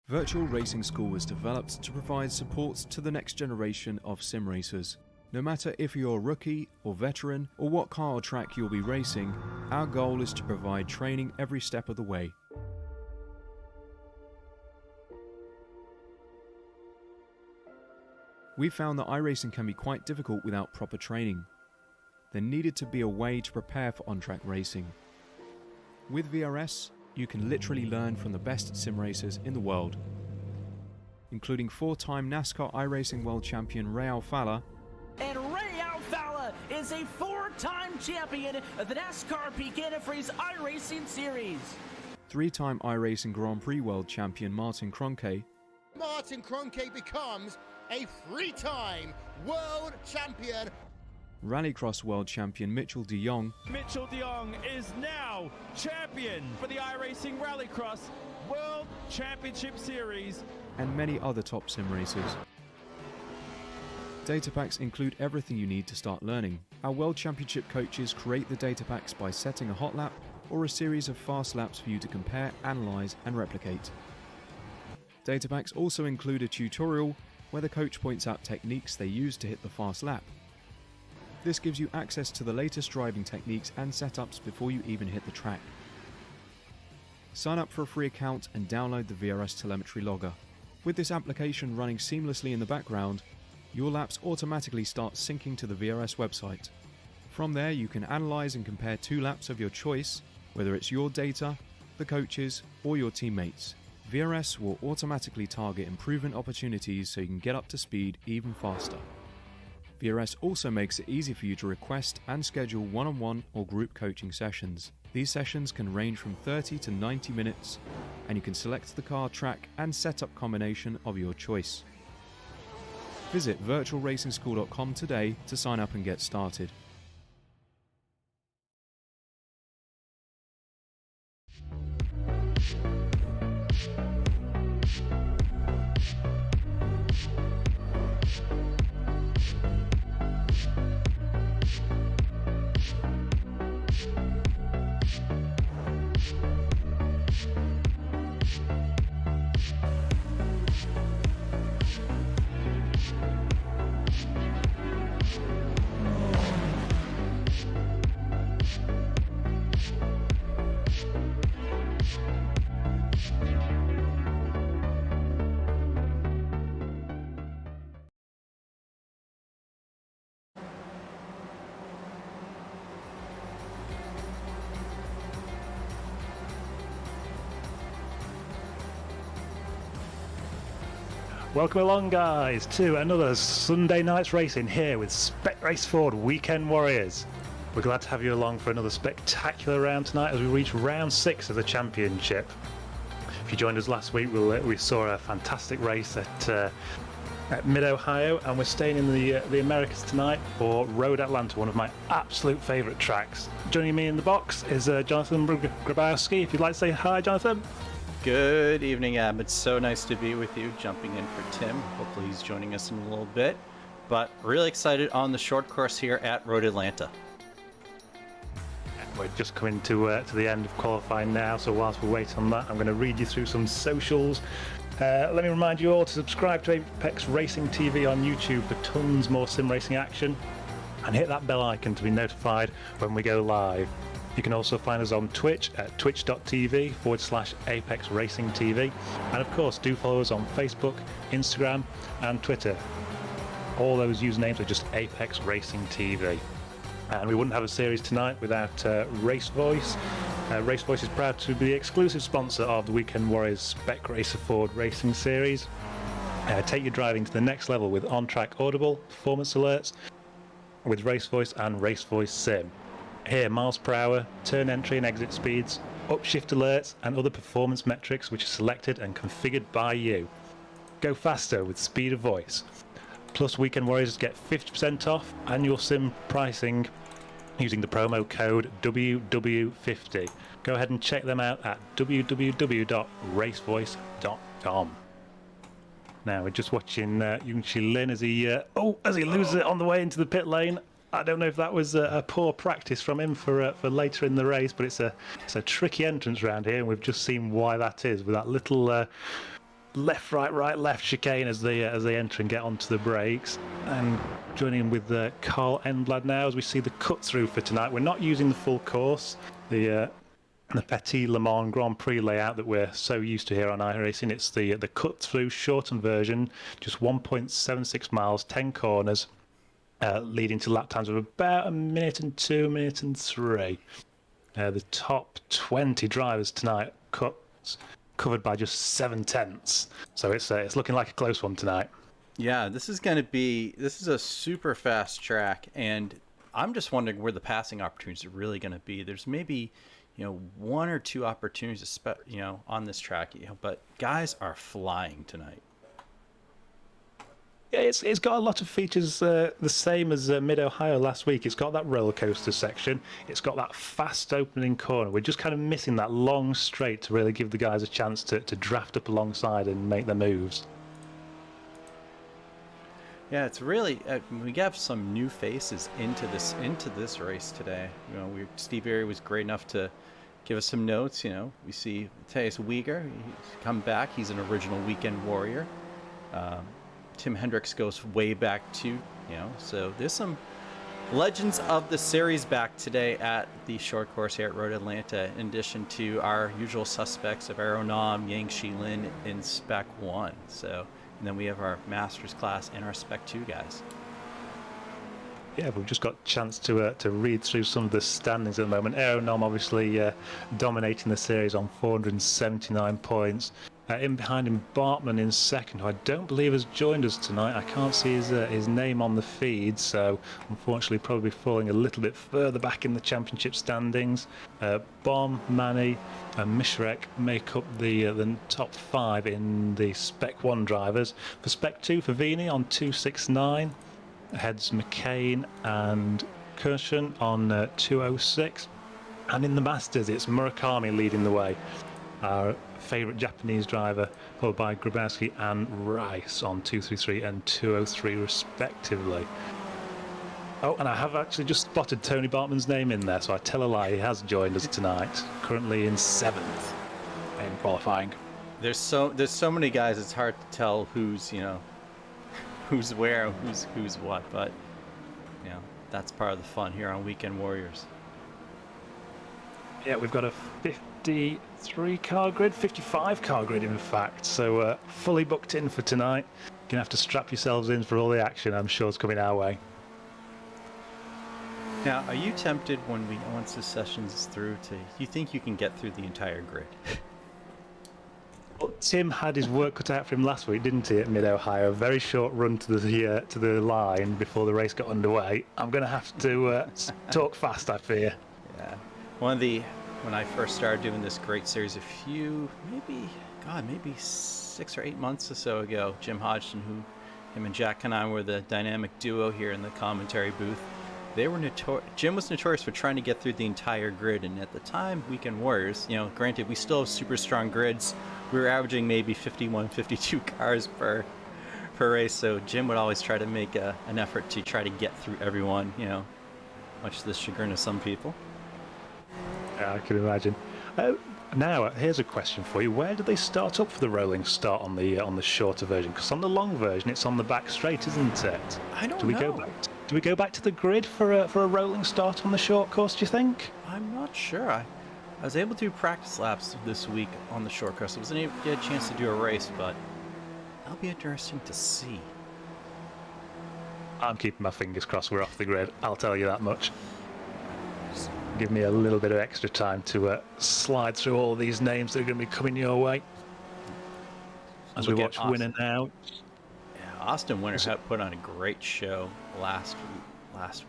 Virtual Racing School was developed to provide support to the next generation of sim racers. No matter if you're a rookie or veteran or what car or track you'll be racing, our goal is to provide training every step of the way. We found that iRacing can be quite difficult without proper training. There needed to be a way to prepare for on-track racing. With VRS, you can literally learn from the best sim racers in the world, including four-time NASCAR iRacing World Champion Ray Alfalla. And Ray Alfalla is a four-time champion of the NASCAR Peak Antifreeze iRacing Series. Three-time iRacing Grand Prix World Champion Martin Kroenke. Martin Kroenke becomes a three-time world champion. Rallycross World Champion Mitchell de Jong. Mitchell de Jong is now champion for the iRacing Rallycross World Championship Series. And many other top sim racers. Data packs include everything you need to start learning. Our World Championship coaches create the data packs by setting a hot lap or a series of fast laps for you to compare, analyze, and replicate. Data packs also include a tutorial where the coach points out techniques they use to hit the fast lap. This gives you access to the latest driving techniques and setups before you even hit the track. Sign up for a free account and download the VRS telemetry logger. With this application running seamlessly in the background, your laps automatically start syncing to the VRS website. From there you can analyze and compare two laps of your choice, whether it's your data, the coaches, or your teammates. VRS will automatically target improvement opportunities so you can get up to speed even faster. VRS also makes it easy for you to request and schedule one-on-one or group coaching sessions. These sessions can range from 30 to 90 minutes, and you can select the car, track, and setup combination of your choice. Visit virtualracingschool.com today to sign up and get started. Welcome along, guys, to another Sunday night's racing here with Spec Race Ford Weekend Warriors. We're glad to have you along for another spectacular round tonight as we reach round 6 of the championship. If you joined us last week, we saw a fantastic race at Mid-Ohio, and we're staying in the Americas tonight for Road Atlanta, one of my absolute favourite tracks. Joining me in the box is Jonathan Grabowski. If you'd like to say hi, Jonathan. Good evening, Ab. It's so nice to be with you, jumping in for Tim. Hopefully he's joining us in a little bit. But really excited on the short course here at Road Atlanta. We're just coming to the end of qualifying now, so whilst we wait on that, I'm going to read you through some socials. Let me remind you all to subscribe to Apex Racing TV on YouTube for tons more sim racing action, and hit that bell icon to be notified when we go live. You can also find us on Twitch at twitch.tv/Apex Racing TV. And of course, do follow us on Facebook, Instagram, and Twitter. All those usernames are just Apex Racing TV. And we wouldn't have a series tonight without RaceVoice. RaceVoice is proud to be the exclusive sponsor of the Weekend Warriors Spec Racer Ford Racing Series. Take your driving to the next level with on-track audible, performance alerts, with RaceVoice and RaceVoiceSIM. Here, miles per hour, turn entry and exit speeds, upshift alerts, and other performance metrics which are selected and configured by you. Go faster with speed of voice. Plus, Weekend Warriors get 50% off annual sim pricing using the promo code WW50. Go ahead and check them out at www.racevoice.com. Now we're just watching Yunchi Lin as he loses it on the way into the pit lane. I don't know if that was a poor practice from him for later in the race, but it's a tricky entrance round here, and we've just seen why that is with that little left, right, left chicane as they enter and get onto the brakes. And joining in with Carl Enblad now as we see the cut through for tonight. We're not using the full course, the Petit Le Mans Grand Prix layout that we're so used to here on iRacing. It's the cut through shortened version, just 1.76 miles, 10 corners, leading to lap times of about 1 minute and 2, 1 minute and 3. The top 20 drivers tonight covered by just 7/10, so it's looking like a close one tonight. Yeah, this is a super fast track, and I'm just wondering where the passing opportunities are really going to be. There's maybe 1 or 2 opportunities, on this track, but guys are flying tonight. Yeah, it's got a lot of features the same as Mid-Ohio last week. It's got that roller coaster section. It's got that fast opening corner. We're just kind of missing that long straight to really give the guys a chance to draft up alongside and make their moves. Yeah, it's really we got some new faces into this race today. Steve Airy was great enough to give us some notes. We see Mateus Weger, he's come back. He's an original weekend warrior. Tim Hendricks goes way back too. So there's some legends of the series back today at the short course here at Road Atlanta. In addition to our usual suspects of Aero Nam, Yang Shilin in Spec 1. So. And then we have our Masters class and our Spec 2 guys. Yeah, we've just got a chance to read through some of the standings at the moment. Aero Nam obviously dominating the series on 479 points. In behind him, Bartman in second, who I don't believe has joined us tonight. I can't see his name on the feed, so unfortunately probably falling a little bit further back in the championship standings. Bomb, Manny and Mishrek make up the top 5 in the Spec 1 drivers. For Spec 2, for Vini on 269, heads McCain and Kirshen on 206. And in the Masters, it's Murakami leading the way. Our favourite Japanese driver, followed by Grabowski and Rice on 233 and 203 respectively. Oh, and I have actually just spotted Tony Bartman's name in there, so I tell a lie, he has joined us tonight, currently in 7th in qualifying. There's so many guys, it's hard to tell who's who's where, who's what, but that's part of the fun here on Weekend Warriors. Yeah, we've got a 53 car grid, 55 car grid in fact, so fully booked in for tonight. You're gonna have to strap yourselves in for all the action I'm sure is coming our way. Now, are you tempted once the session's through you think you can get through the entire grid? Well, Tim had his work cut out for him last week, didn't he, at Mid-Ohio? A very short run to the line before the race got underway. I'm going to have to talk fast, I fear. Yeah. When I first started doing this great series maybe 6 or 8 months or so ago, Jim Hodgson, him and Jack and I were the dynamic duo here in the commentary booth. Jim was notorious for trying to get through the entire grid, and at the time, Weekend Warriors, granted, we still have super strong grids. We were averaging maybe 51, 52 cars per race, so Jim would always try to make an effort to try to get through everyone, much to the chagrin of some people. Yeah, I can imagine. Now, here's a question for you. Where do they start up for the rolling start on the shorter version? Because on the long version, it's on the back straight, isn't it? I don't know. Do we go back to the grid for a rolling start on the short course, do you think? I'm not sure. I was able to do practice laps this week on the short course. I wasn't able to get a chance to do a race, but that'll be interesting to see. I'm keeping my fingers crossed we're off the grid. I'll tell you that much. Just give me a little bit of extra time to slide through all these names that are going to be coming your way. As we watch Winner now. Austin Winter had put on a great show last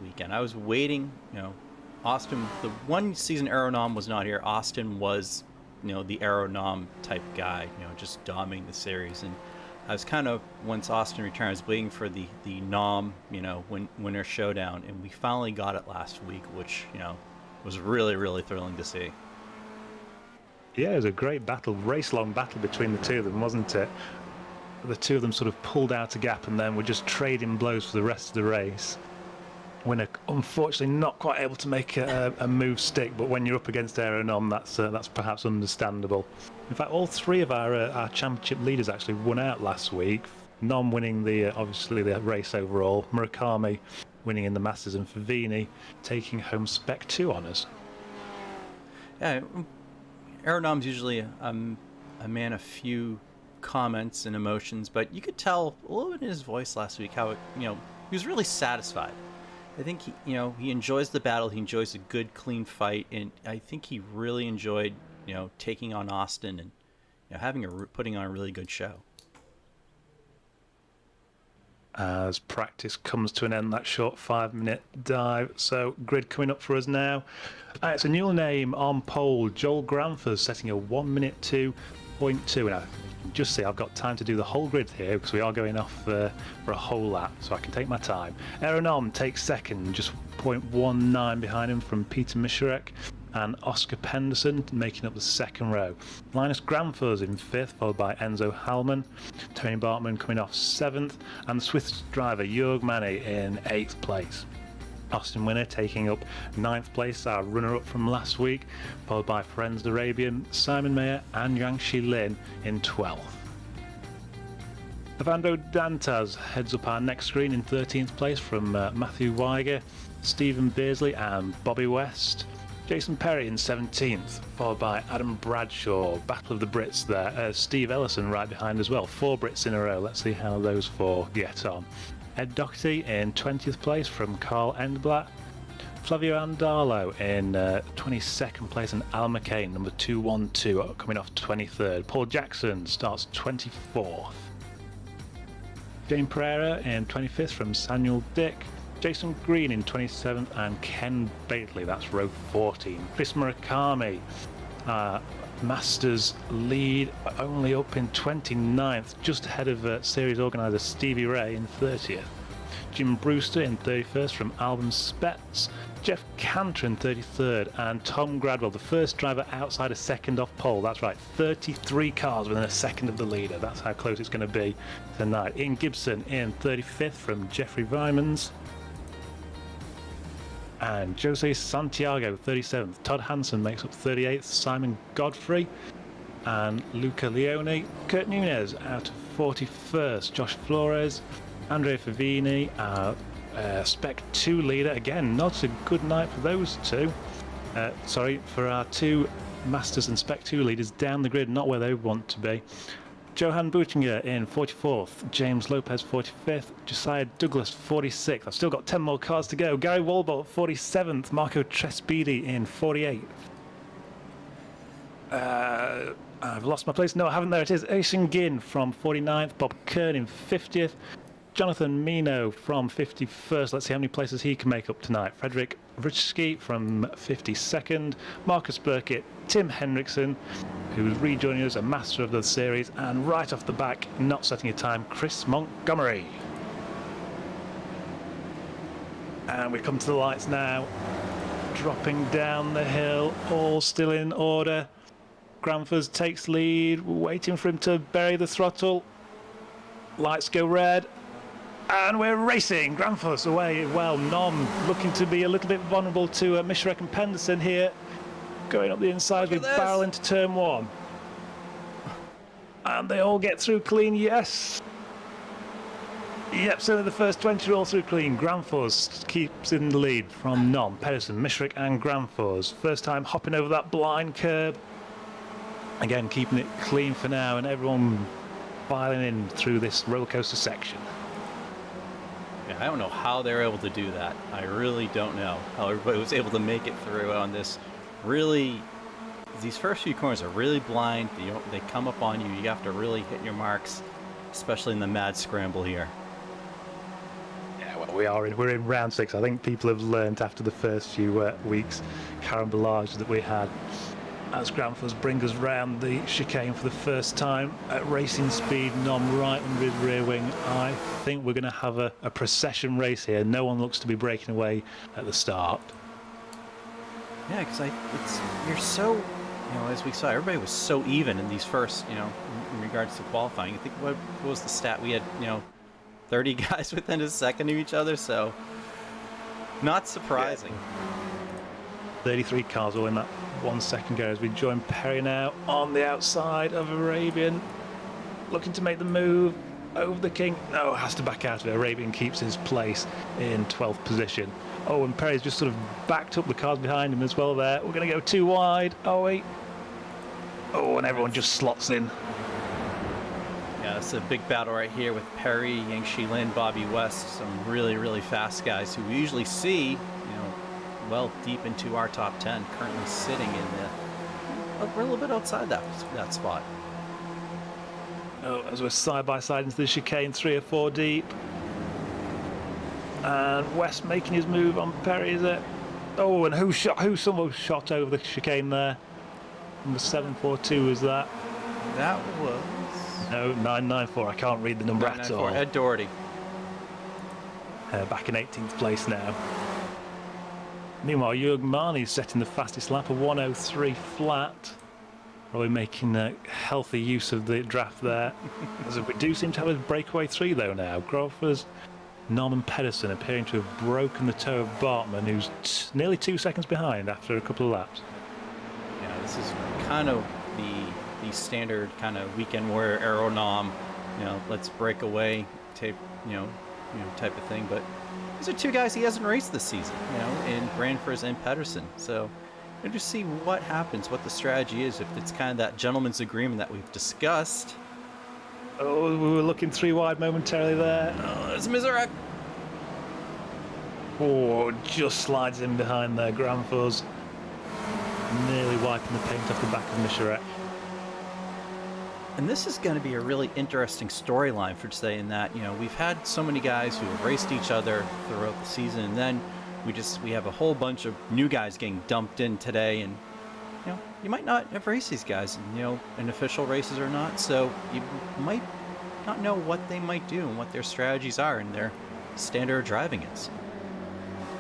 weekend. I was waiting, Austin, the one season Aero Nam was not here. Austin was, the Aero Nam type guy, just dominating the series. And I was kind of, once Austin returned, I was waiting for the Nam, Winter Showdown. And we finally got it last week, which, was really, really thrilling to see. Yeah, it was a great battle, race-long battle between the two of them, wasn't it? The two of them sort of pulled out a gap and then were just trading blows for the rest of the race. Winner unfortunately not quite able to make a move stick, but when you're up against Aeronom, that's perhaps understandable. In fact, all three of our championship leaders actually won out last week. Nom winning obviously the race overall, Murakami winning in the Masters, and Favini taking home Spec 2 honours. Yeah, Aeronom's usually a man of few comments and emotions, but you could tell a little bit in his voice last week how he was really satisfied. I think he enjoys the battle, he enjoys a good clean fight, and I think he really enjoyed taking on Austin and putting on a really good show. As practice comes to an end, that short 5-minute dive. So grid coming up for us now. It's a new name on pole. Joel Granford setting a 1:02.2. Now, just see, I've got time to do the whole grid here because we are going off for a whole lap, so I can take my time. Aeronom takes second, just 0.19 behind him from Peter Misharek and Oscar Penderson making up the second row. Linus Granfors in fifth, followed by Enzo Hallman. Tony Bartman coming off seventh, and the Swiss driver Jörg Manny in 8th place. Austin Winner taking up 9th place, our runner-up from last week, followed by Ferenc Arabian, Simon Mayer and Yang Shi Lin in 12th. Evandro Dantas heads up our next screen in 13th place from Matthew Weiger, Stephen Beardsley and Bobby West. Jason Perry in 17th, followed by Adam Bradshaw. Battle of the Brits there. Steve Ellison right behind as well. 4 Brits in a row. Let's see how those 4 get on. Ed Doherty in 20th place from Carl Endblatt. Flavio Andalo in 22nd place, and Alan McCain, number 212, coming off 23rd. Paul Jackson starts 24th. Jane Pereira in 25th from Samuel Dick. Jason Green in 27th, and Ken Bately, that's row 14. Chris Murakami, Masters lead, only up in 29th, just ahead of series organiser Stevie Ray in 30th. Jim Brewster in 31st from Alban Spets. Jeff Cantor in 33rd, and Tom Gradwell, the first driver outside a second off pole. That's right, 33 cars within a second of the leader. That's how close it's going to be tonight. Ian Gibson in 35th from Jeffrey Vimans. And Jose Santiago 37th. Todd Hansen makes up 38th. Simon Godfrey and Luca Leone. Kurt Nunez out of 41st. Josh Flores, Andrea Favini, Spec 2 leader. Again, not a good night for those two. For our 2 Masters and Spec 2 leaders down the grid, not where they want to be. Johan Boutinger in 44th, James Lopez 45th, Josiah Douglas 46th. I've still got 10 more cars to go. Gary Walbolt 47th, Marco Trespidi in 48th. I've lost my place. No, I haven't. There it is. Aishin Gin from 49th, Bob Kern in 50th, Jonathan Mino from 51st. Let's see how many places he can make up tonight. Frederick Vrichski from 52nd, Marcus Burkitt, Tim Henriksen, who's rejoining us, a master of the series, and right off the back, not setting a time, Chris Montgomery. And we come to the lights now, dropping down the hill, all still in order. Granfors takes lead, waiting for him to bury the throttle. Lights go red, and we're racing. Granfors away. Well, Nom looking to be a little bit vulnerable to Misharek and Penderson here. Going up the inside with barrel into turn 1. And they all get through clean, yes. Yep, certainly the first 20 are all through clean. Granfors keeps in the lead from Nom, Pedersen, Misharek and Granfors. First time hopping over that blind curb. Again, keeping it clean for now, and everyone filing in through this rollercoaster section. Yeah, I don't know how they're able to do that. I really don't know how everybody was able to make it through on this. Really, these first few corners are really blind. They come up on you. You have to really hit your marks, especially in the mad scramble here. Yeah, well, we're in round 6. I think people have learned after the first few weeks carambolage that we had. As Granfors bring us round the chicane for the first time at racing speed, Nom right under his rear wing. I think we're going to have a procession race here. No one looks to be breaking away at the start. Yeah, because you're so, as we saw, everybody was so even in these first, in regards to qualifying. I think what was the stat? We had, 30 guys within a second of each other, so Not surprising. 33 cars all in that 1 second go as we join Perry now on the outside of Arabian, looking to make the move over the King. No, has to back out of it. Arabian keeps his place in 12th position. Oh, and Perry's just sort of backed up the cars behind him as well there. We're going to go too wide. Oh, wait. Oh, and everyone just slots in. Yeah, it's a big battle right here with Perry, Yang Lin, Bobby West, some really, really fast guys who we usually see, you know, well deep into our top 10, currently sitting in a little bit outside that spot. Oh, as we're side by side into the chicane, 3 or 4 deep. And West making his move on Perry, is it? Oh, and someone shot over the chicane there. Number 742 is that? That was... No, 994. I can't read the number at all. Ed Doherty. Back in 18th place now. Meanwhile, Jürgen Marnie's setting the fastest lap, a 103 flat. Probably making healthy use of the draft there. As we do seem to have a breakaway 3 though now. Grofers, Norman Pedersen appearing to have broken the toe of Bartman, who's nearly 2 seconds behind after a couple of laps. Yeah, this is kind of the standard kind of weekend warrior aeronom, you know, let's break away type, you know, type of thing. But these are 2 guys he hasn't raced this season, you know, in Granfers and Pedersen. So we'll just see what happens, what the strategy is, if it's kind of that gentleman's agreement that we've discussed. Oh, we were looking 3 wide momentarily there. Oh, there's Mizarek. Oh, just slides in behind there, Granfors. Nearly wiping the paint off the back of Mizarek. And this is going to be a really interesting storyline for today in that, you know, we've had so many guys who have raced each other throughout the season, and then we have a whole bunch of new guys getting dumped in today, and you know, you might not have raced these guys, you know, in official races or not, so you might not know what they might do and what their strategies are and their standard driving is.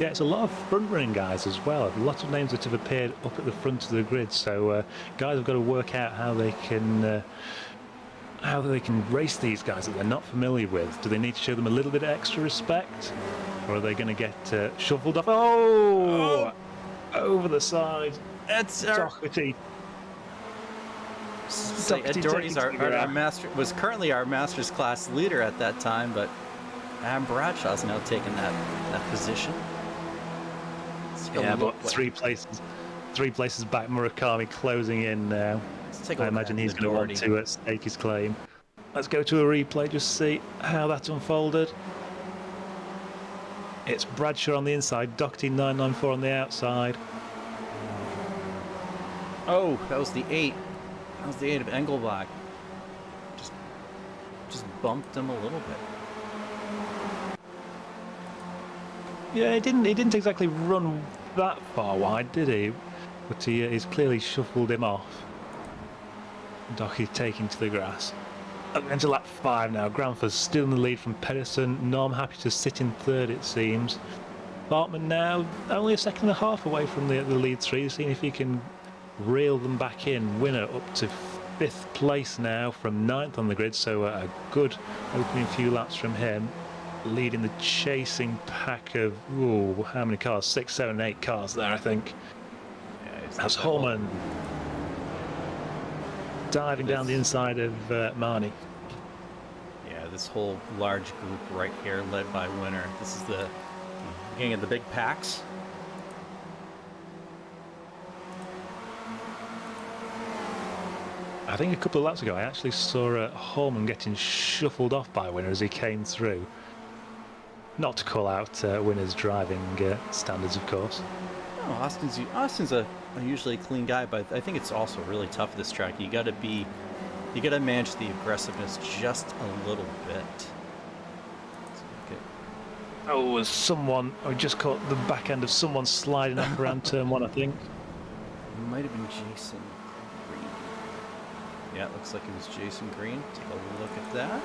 Yeah, it's a lot of front-running guys as well. Lots of names that have appeared up at the front of the grid, so guys have got to work out how they can race these guys that they're not familiar with. Do they need to show them a little bit of extra respect, or are they going to get shuffled off? Oh! Over the side. That's Doherty. Ed Doherty's was currently our Masters class leader at that time, but Adam Bradshaw's now taken that position. Yeah, but 3 places back. Murakami closing in now. I imagine he's going to want to stake his claim. Let's go to a replay, just see how that unfolded. It's Bradshaw on the inside, Doherty 994 on the outside. Oh, that was the 8. That was the 8 of Engelbach. Just bumped him a little bit. Yeah, he didn't exactly run that far wide, did he? But he's clearly shuffled him off. Doherty taking to the grass. And into lap 5 now. Granfors still in the lead from Pedersen. Norm happy to sit in 3rd, it seems. Bartman now only a second and a half away from the lead 3, seeing if he can reel them back in. Winner up to 5th place now from 9th on the grid, so a good opening few laps from him. Leading the chasing pack of, ooh, how many cars? 6, 7, 8 cars there, I think. Yeah, that's Holman diving down the inside of Marnie. Yeah, this whole large group right here led by Winner. This is the beginning of the big packs. I think a couple of laps ago I actually saw Holman getting shuffled off by Winner as he came through. Not to call out Winner's driving standards, of course. No, Austin's a usually clean guy, but I think it's also really tough this track. You got to manage the aggressiveness just a little bit. Oh, I just caught the back end of someone sliding up around turn 1, I think. It might have been Jason Green. Yeah, it looks like it was Jason Green. Take a look at that.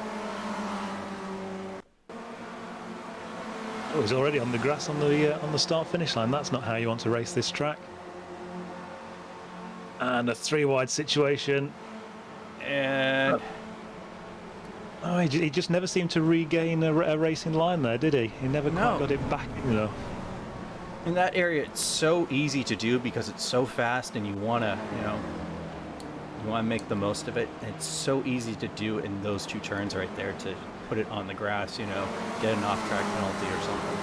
Oh, he's already on the grass on the start-finish line. That's not how you want to race this track. And a 3-wide situation. And oh, he just never seemed to regain a racing line there, did he? He never quite got it back, you know. In that area, it's so easy to do because it's so fast, and you want to, you want to make the most of it. It's so easy to do in those 2 turns right there to put it on the grass, get an off-track penalty or something.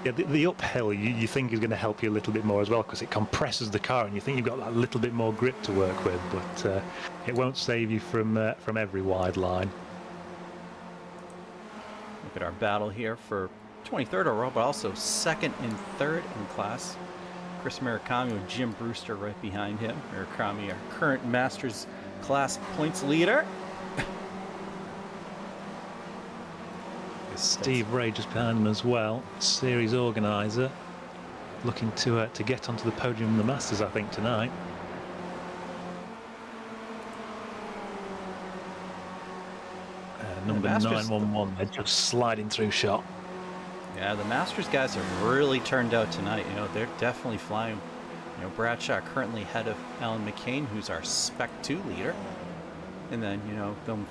Yeah, the uphill you think is going to help you a little bit more as well, because it compresses the car and you think you've got that little bit more grip to work with, but it won't save you from every wide line. Look at our battle here for 23rd overall, but also 2nd and 3rd in class. Chris Murakami with Jim Brewster right behind him. Murakami, our current Masters class points leader. Steve Ray just behind him as well, series organizer, looking to get onto the podium in the Masters, I think, tonight. Number 911, they're just sliding through shot. Yeah, the Masters guys have really turned out tonight. They're definitely flying. Bradshaw currently ahead of Alan McCain, who's our Spec 2 leader. And then,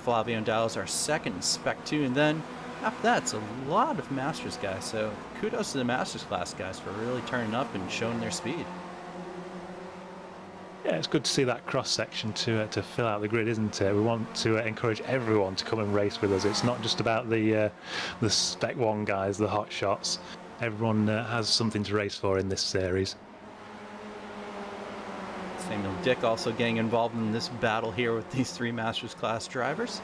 Flavio Andal is our 2nd Spec 2. And then after that, it's a lot of Masters guys. So kudos to the Masters class guys for really turning up and showing their speed. Yeah, it's good to see that cross-section to fill out the grid, isn't it? We want to encourage everyone to come and race with us. It's not just about the Spec 1 guys, the hot shots. Everyone has something to race for in this series. Samuel Dick also getting involved in this battle here with these 3 Masters class drivers.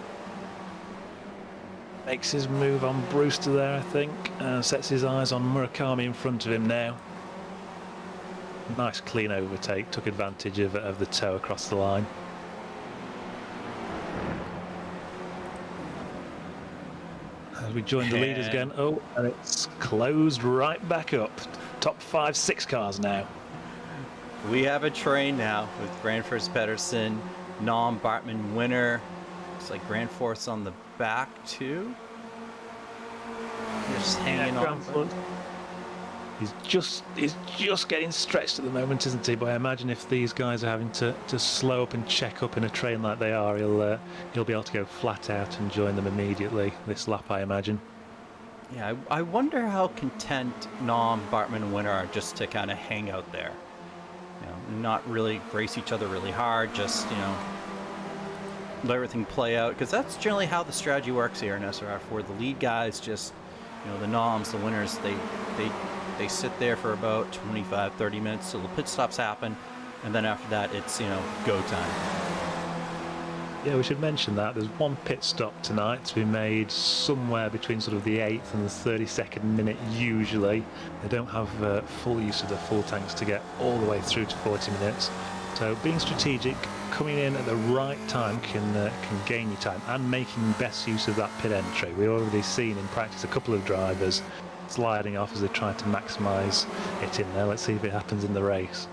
Makes his move on Brewster there, I think. Sets his eyes on Murakami in front of him now. Nice clean overtake, took advantage of the toe across the line. As we join the leaders again, and it's closed right back up. Top 5, 6 cars now. We have a train now with Grandforce Pedersen, Nom Bartman winner. Looks like Grandforce on the back too. Just hanging on. He's just getting stretched at the moment, isn't he? But I imagine if these guys are having to slow up and check up in a train like they are, he'll be able to go flat out and join them immediately this lap, I imagine. Yeah, I wonder how content Nom, Bartman, and Winner are just to kind of hang out there. Not really race each other really hard, just, let everything play out. Because that's generally how the strategy works here in SRF, where the lead guys just, the Noms, the winners, they sit there for about 25, 30 minutes till the pit stops happen, and then after that it's, go time. Yeah, we should mention that there's one pit stop tonight to be made somewhere between sort of the 8th and the 32nd minute usually. They don't have full use of the full tanks to get all the way through to 40 minutes. So being strategic, coming in at the right time can gain you time, and making best use of that pit entry. We've already seen in practice a couple of drivers sliding off as they try to maximise it in there. Let's see if it happens in the race.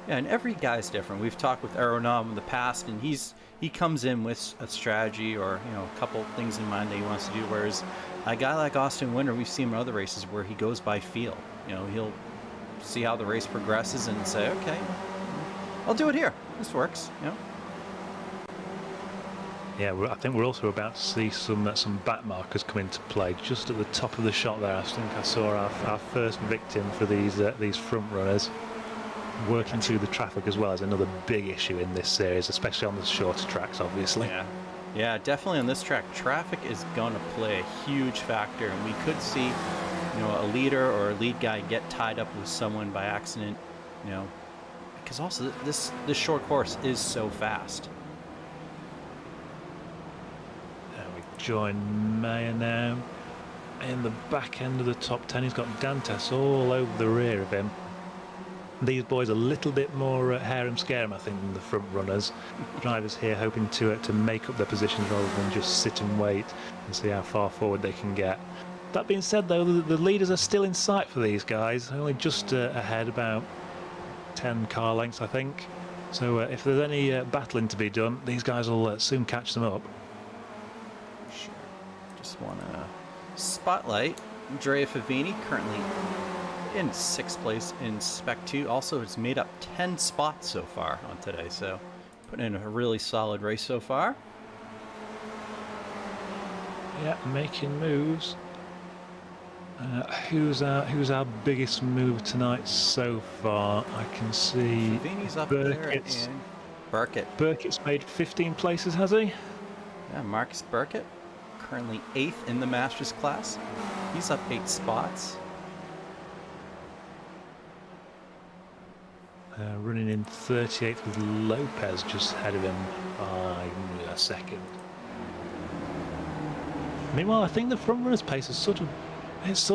Yeah, and every guy's different. We've talked with Aeronom in the past, and he comes in with a strategy or a couple things in mind that he wants to do. Whereas a guy like Austin Winter, we've seen in other races where he goes by feel. He'll see how the race progresses and say, okay, I'll do it here. This works. Yeah, I think we're also about to see some back markers come into play just at the top of the shot there. I think I saw our first victim for these front runners. Working through the traffic as well is another big issue in this series, especially on the shorter tracks, obviously. Yeah, definitely on this track, traffic is going to play a huge factor, and we could see, a leader or a lead guy get tied up with someone by accident, because also this short course is so fast. We join Mayer now in the back end of the top 10. He's got Dantas all over the rear of him. These boys a little bit more harem scarum, I think, than the front runners. Drivers here hoping to make up their positions rather than just sit and wait and see how far forward they can get. That being said, though, the leaders are still in sight for these guys, only just ahead, about 10 car lengths, I think. So if there's any battling to be done, these guys will soon catch them up. Sure. Just want to spotlight Andrea Favini, currently in 6th place in Spec 2. Also, it's made up 10 spots so far on today, so putting in a really solid race so far. Yeah, making moves. Who's our biggest move tonight so far? I can see Vini's up Burkett's. there and Burkett. Burkett's made 15 places, has he? Yeah, Marcus Burkett, currently 8th in the Masters class. He's up 8 spots. Running in 38th with Lopez just ahead of him by a second. Meanwhile, I think the front runner's pace is sort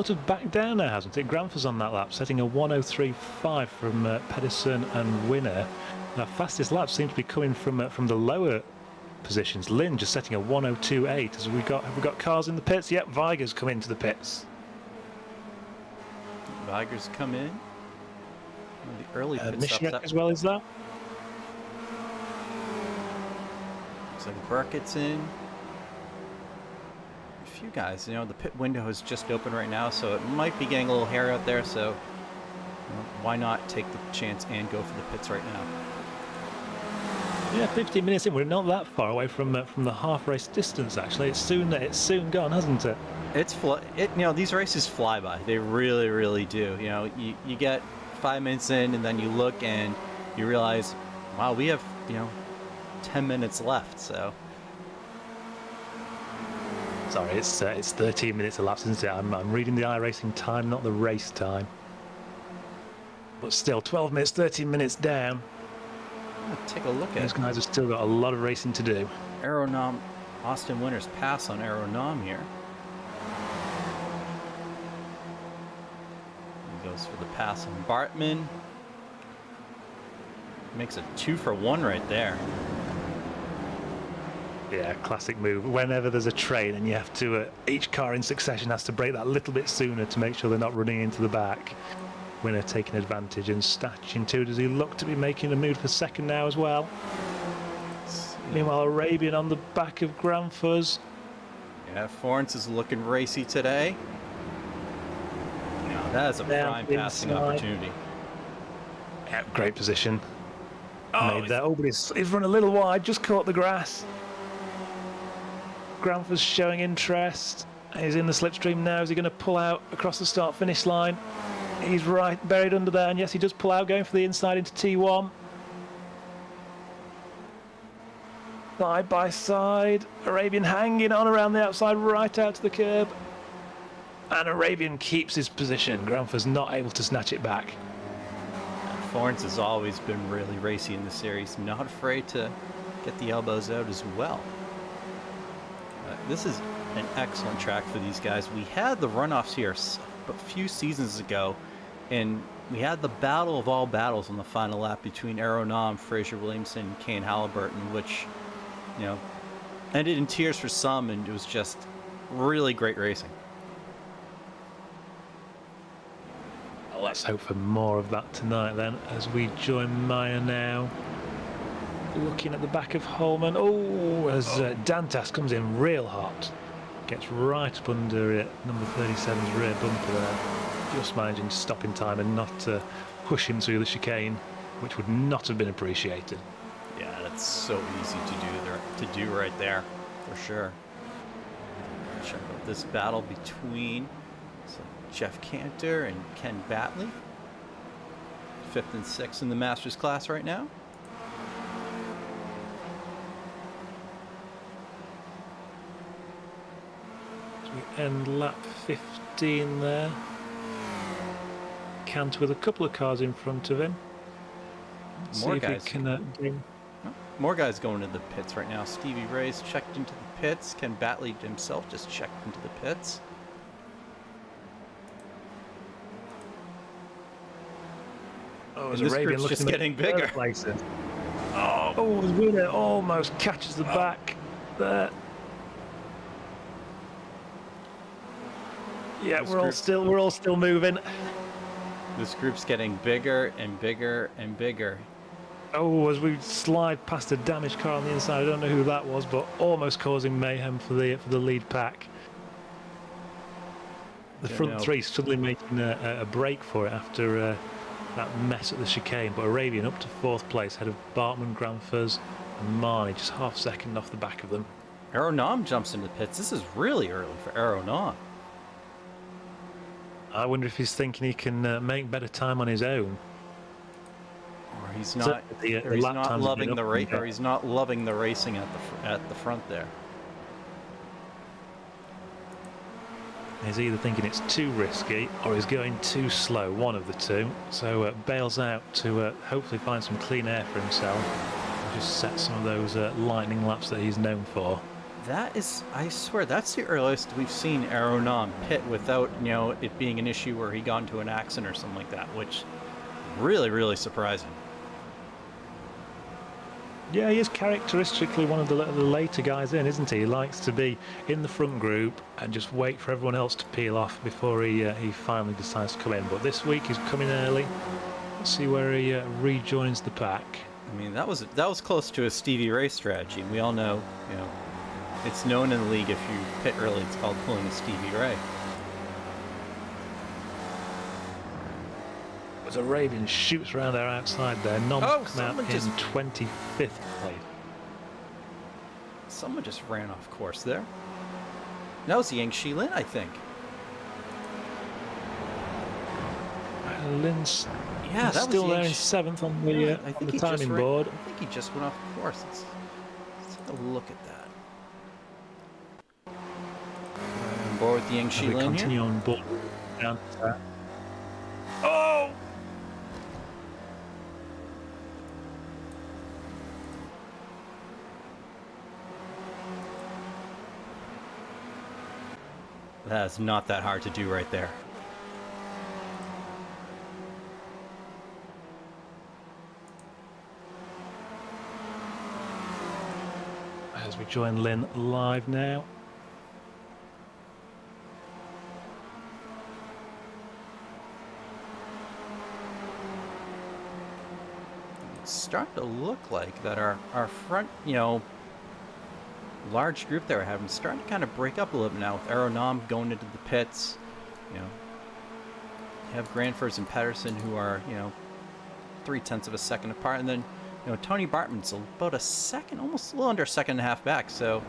of back down now, hasn't it? Granfer's on that lap, setting a 1:03.5 from Pedersen and Winner. Our fastest lap seems to be coming from the lower positions. Lynn just setting a 1:02.8. Have we got cars in the pits? Yep, Weiger's come into the pits. Weiger's come in. One of the early pit stops Mishnek as well as that. Looks like Burkett's in. A few guys, the pit window is just open right now, so it might be getting a little hairy out there, so why not take the chance and go for the pits right now? Yeah, 15 minutes in, we're not that far away from the half race distance. Actually, it's soon gone, hasn't it? These races fly by. They really, really do. You get 5 minutes in, and then you look and you realize, wow, we have 10 minutes left. So. Sorry, it's 13 minutes elapsed, isn't it? I'm reading the iRacing time, not the race time. But still, 12 minutes, 13 minutes down. Take a look at These guys have still got a lot of racing to do. Aeronom, Austin Winter's pass on Aeronom here. He goes for the pass on Bartman. Makes a 2-for-1 right there. Yeah, classic move. Whenever there's a train and you have to, each car in succession has to brake that little bit sooner to make sure they're not running into the back. Winner taking advantage and stashing too. Does he look to be making a move for second now as well? Meanwhile, Arabian on the back of Granfus. Yeah, Florence is looking racy today. Now that is a prime passing opportunity. Yeah, great position. Made that. Oh, but he's run a little wide, just caught the grass. Granfus showing interest. He's in the slipstream now. Is he going to pull out across the start-finish line? He's right buried under there, and yes, he does pull out, going for the inside into T1. Side by side, Arabian hanging on around the outside, right out to the curb. And Arabian keeps his position. Granfer's not able to snatch it back. Florence has always been really racy in the series, not afraid to get the elbows out as well. This is an excellent track for these guys. We had the runoffs here a few seasons ago, and we had the battle of all battles on the final lap between Aeronom, Fraser Williamson, and Kane Halliburton, which, ended in tears for some, and it was just really great racing. Well, let's hope for more of that tonight then, as we join Maya now. Looking at the back of Holman. Oh, as Dantas comes in real hot. Gets right up under number 37's rear bumper there. Just managing to stop in time and not push him through the chicane, which would not have been appreciated. Yeah, that's so easy to do right there, for sure. Check out this battle between Jeff Cantor and Ken Batley. 5th and 6th in the Masters class right now. And lap 15 there. Cantor with a couple of cars in front of him. More guys going to the pits right now. Stevie Ray's checked into the pits. Ken Batley himself just checked into the pits. Oh, and this group's just getting bigger. Oh, the winner almost catches the back there. Yeah, we're all still moving. This group's getting bigger and bigger and bigger. Oh, as we slide past a damaged car on the inside, I don't know who that was, but almost causing mayhem for the lead pack. The front three suddenly making a break for it after that mess at the chicane, but Arabian up to 4th place, ahead of Bartman, Granfers, and Marnie, just half second off the back of them. Aeronom jumps into the pits. This is really early for Aeronom. I wonder if he's thinking he can make better time on his own. Or he's So not. the Or he's lap not times have loving been the up race. and down. Or he's not loving the racing at the front there. He's either thinking it's too risky or he's going too slow, one of the two. So bails out to hopefully find some clean air for himself and just set some of those lightning laps that he's known for. That is, I swear, that's the earliest we've seen Aeronom pit without, you know, it being an issue where he got into an accident or something like that, which really, really surprising. Yeah, he is characteristically one of the later guys in, isn't he? He likes to be in the front group and just wait for everyone else to peel off before he finally decides to come in. But this week he's coming early. Let's see where he rejoins the pack. I mean, that was close to a Stevie Ray strategy. We all know, you know, it's known in the league if you pit early, it's called pulling a Stevie Ray. As Arabian shoots around there outside there, Nom come out someone in just- 25th place. Someone just ran off course there. That was Yang Shilin, I think. Lynn's Yeah, that was still there Yang in 7th on the, Yeah, on the timing board. I think he just went off course. Let's take a look at that. On board with the Yang As we Shilin here. continue on board down to that. Oh! That's not that hard to do right there. As we join Lynn live now. It's starting to look like that our front, you know, large group that we're having starting to kind of break up a little bit now with Aeronom going into the pits. You know, you have Granfors and Pedersen who are, you know, 0.3 of a second apart, and then, you know, Tony Bartman's about a second, almost a little under a second and a half back. So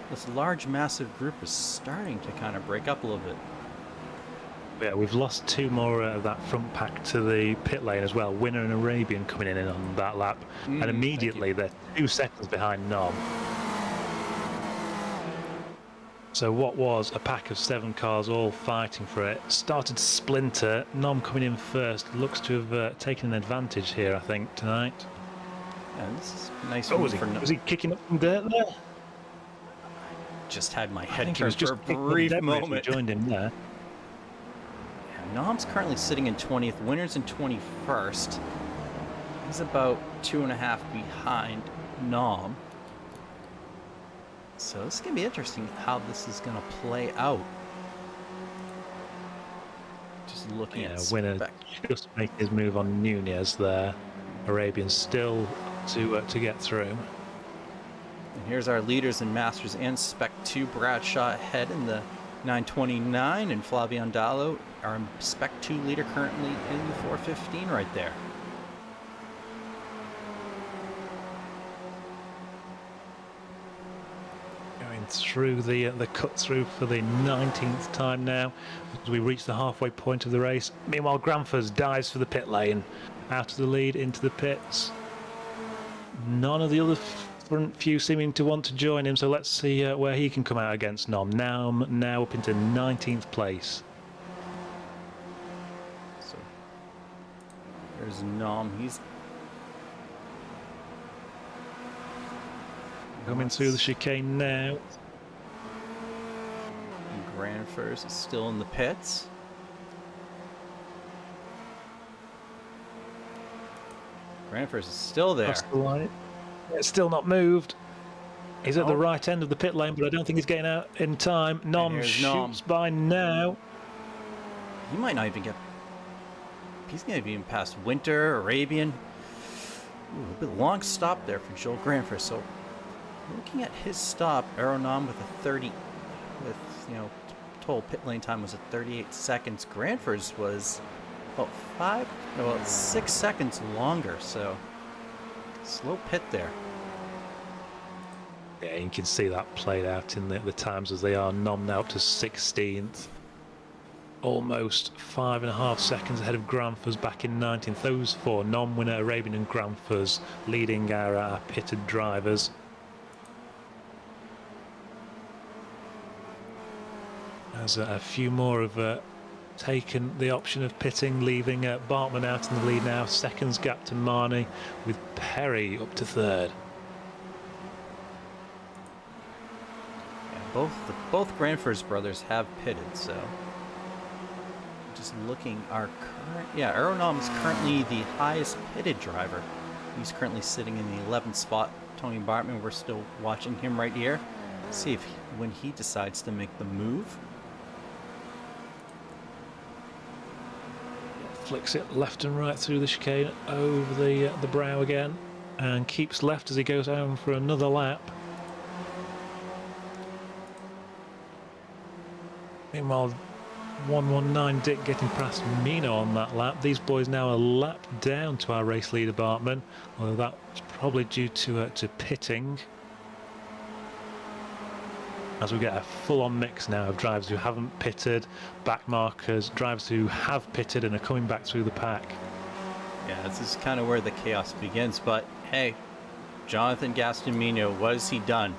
this large, massive group is starting to kind of break up a little bit. Yeah, we've lost two more of that front pack to the pit lane as well. Winner and Arabian coming in on that lap, and immediately they're 2 seconds behind Nom. So what was a pack of 7 cars all fighting for it started to splinter. Nom coming in first looks to have taken an advantage here, I think, tonight. And this is a nice Oh, move for Nom. was he kicking up some dirt there? Just had my I head think he turned was for just a kicking up brief debris as we moment. joined him there. Nom's currently sitting in 20th, Winner's in 21st. He's about 2.5 behind Nom. So this is going to be interesting how this is going to play out. Just looking at Winner spec. just making his move on Nunez there. Arabian still to get through. And here's our leaders in Masters and Spec 2. Bradshaw ahead in the 929, and Flavian Dallo, our Spec 2 leader, currently in the 415 right there. Going through the cut through for the 19th time now as we reach the halfway point of the race. Meanwhile, Granfors dives for the pit lane, out of the lead into the pits. None of the other front few seeming to want to join him, so let's see where he can come out against Nom. Now up into 19th place. So there's Nom. He's Coming through the chicane now. Granfors is still in the pits. Granfors is still there. Across the line. It's still not moved. He's at the Oh. right end of the pit lane, but I don't think he's getting out in time. Nom here's shoots Nom. by now. He might not even get. He's going to be past Winter, Arabian. Ooh, a bit long stop there for Joel Granfors. So looking at his stop, Aeronom with a 30, with, you know, total pit lane time was at 38 seconds. Granfors was about 6 seconds longer. So slow pit there. Yeah, you can see that played out in the times as they are. Nom now up to 16th. almost 5.5 seconds ahead of Granfers back in 19th. Those four, non-winner Arabian and Granfers, leading our pitted drivers. As a few more have taken the option of pitting, leaving Bartman out in the lead now. Seconds gap to Marnie, with Perry up to third. Yeah, both Granfers brothers have pitted, so just looking, our current, yeah, Aeronom is currently the highest pitted driver. He's currently sitting in the 11th spot. Tony Bartman, we're still watching him right here. See if when he decides to make the move. Flicks it left and right through the chicane, over the brow again, and keeps left as he goes home for another lap. Meanwhile, 119 Dick getting past Mino on that lap. These boys now a lap down to our race leader Bartman, although that's probably due to pitting. As we get a full-on mix now of drivers who haven't pitted, back markers, drivers who have pitted and are coming back through the pack. Yeah, this is kind of where the chaos begins. But hey, Jonathan Gaston-Mino, what has he done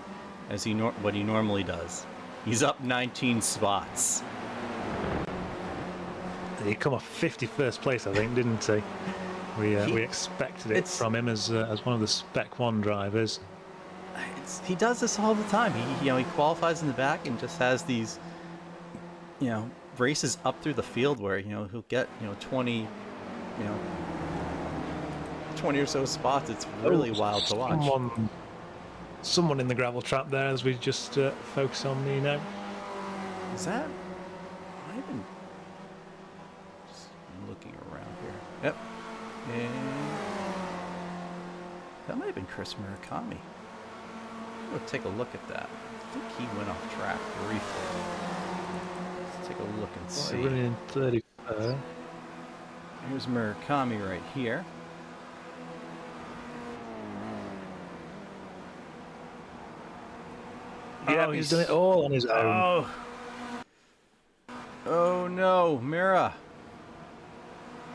as what he normally does? He's up 19 spots. He come off 51st place, I think, didn't he? We expected it from him as one of the Spec 1 drivers. He does this all the time. He qualifies in the back and just has these, races up through the field where he'll get 20 or so spots. It's really wild to watch. Someone in the gravel trap there as we just focus on me now. Is that? I've been just looking around here. Yep. And that might have been Chris Murakami. We'll take a look at that. I think he went off track briefly. Let's take a look and see. Running in 33rd. Here's Murakami right here. Yeah, he's done it all on his own. Oh no, Mira.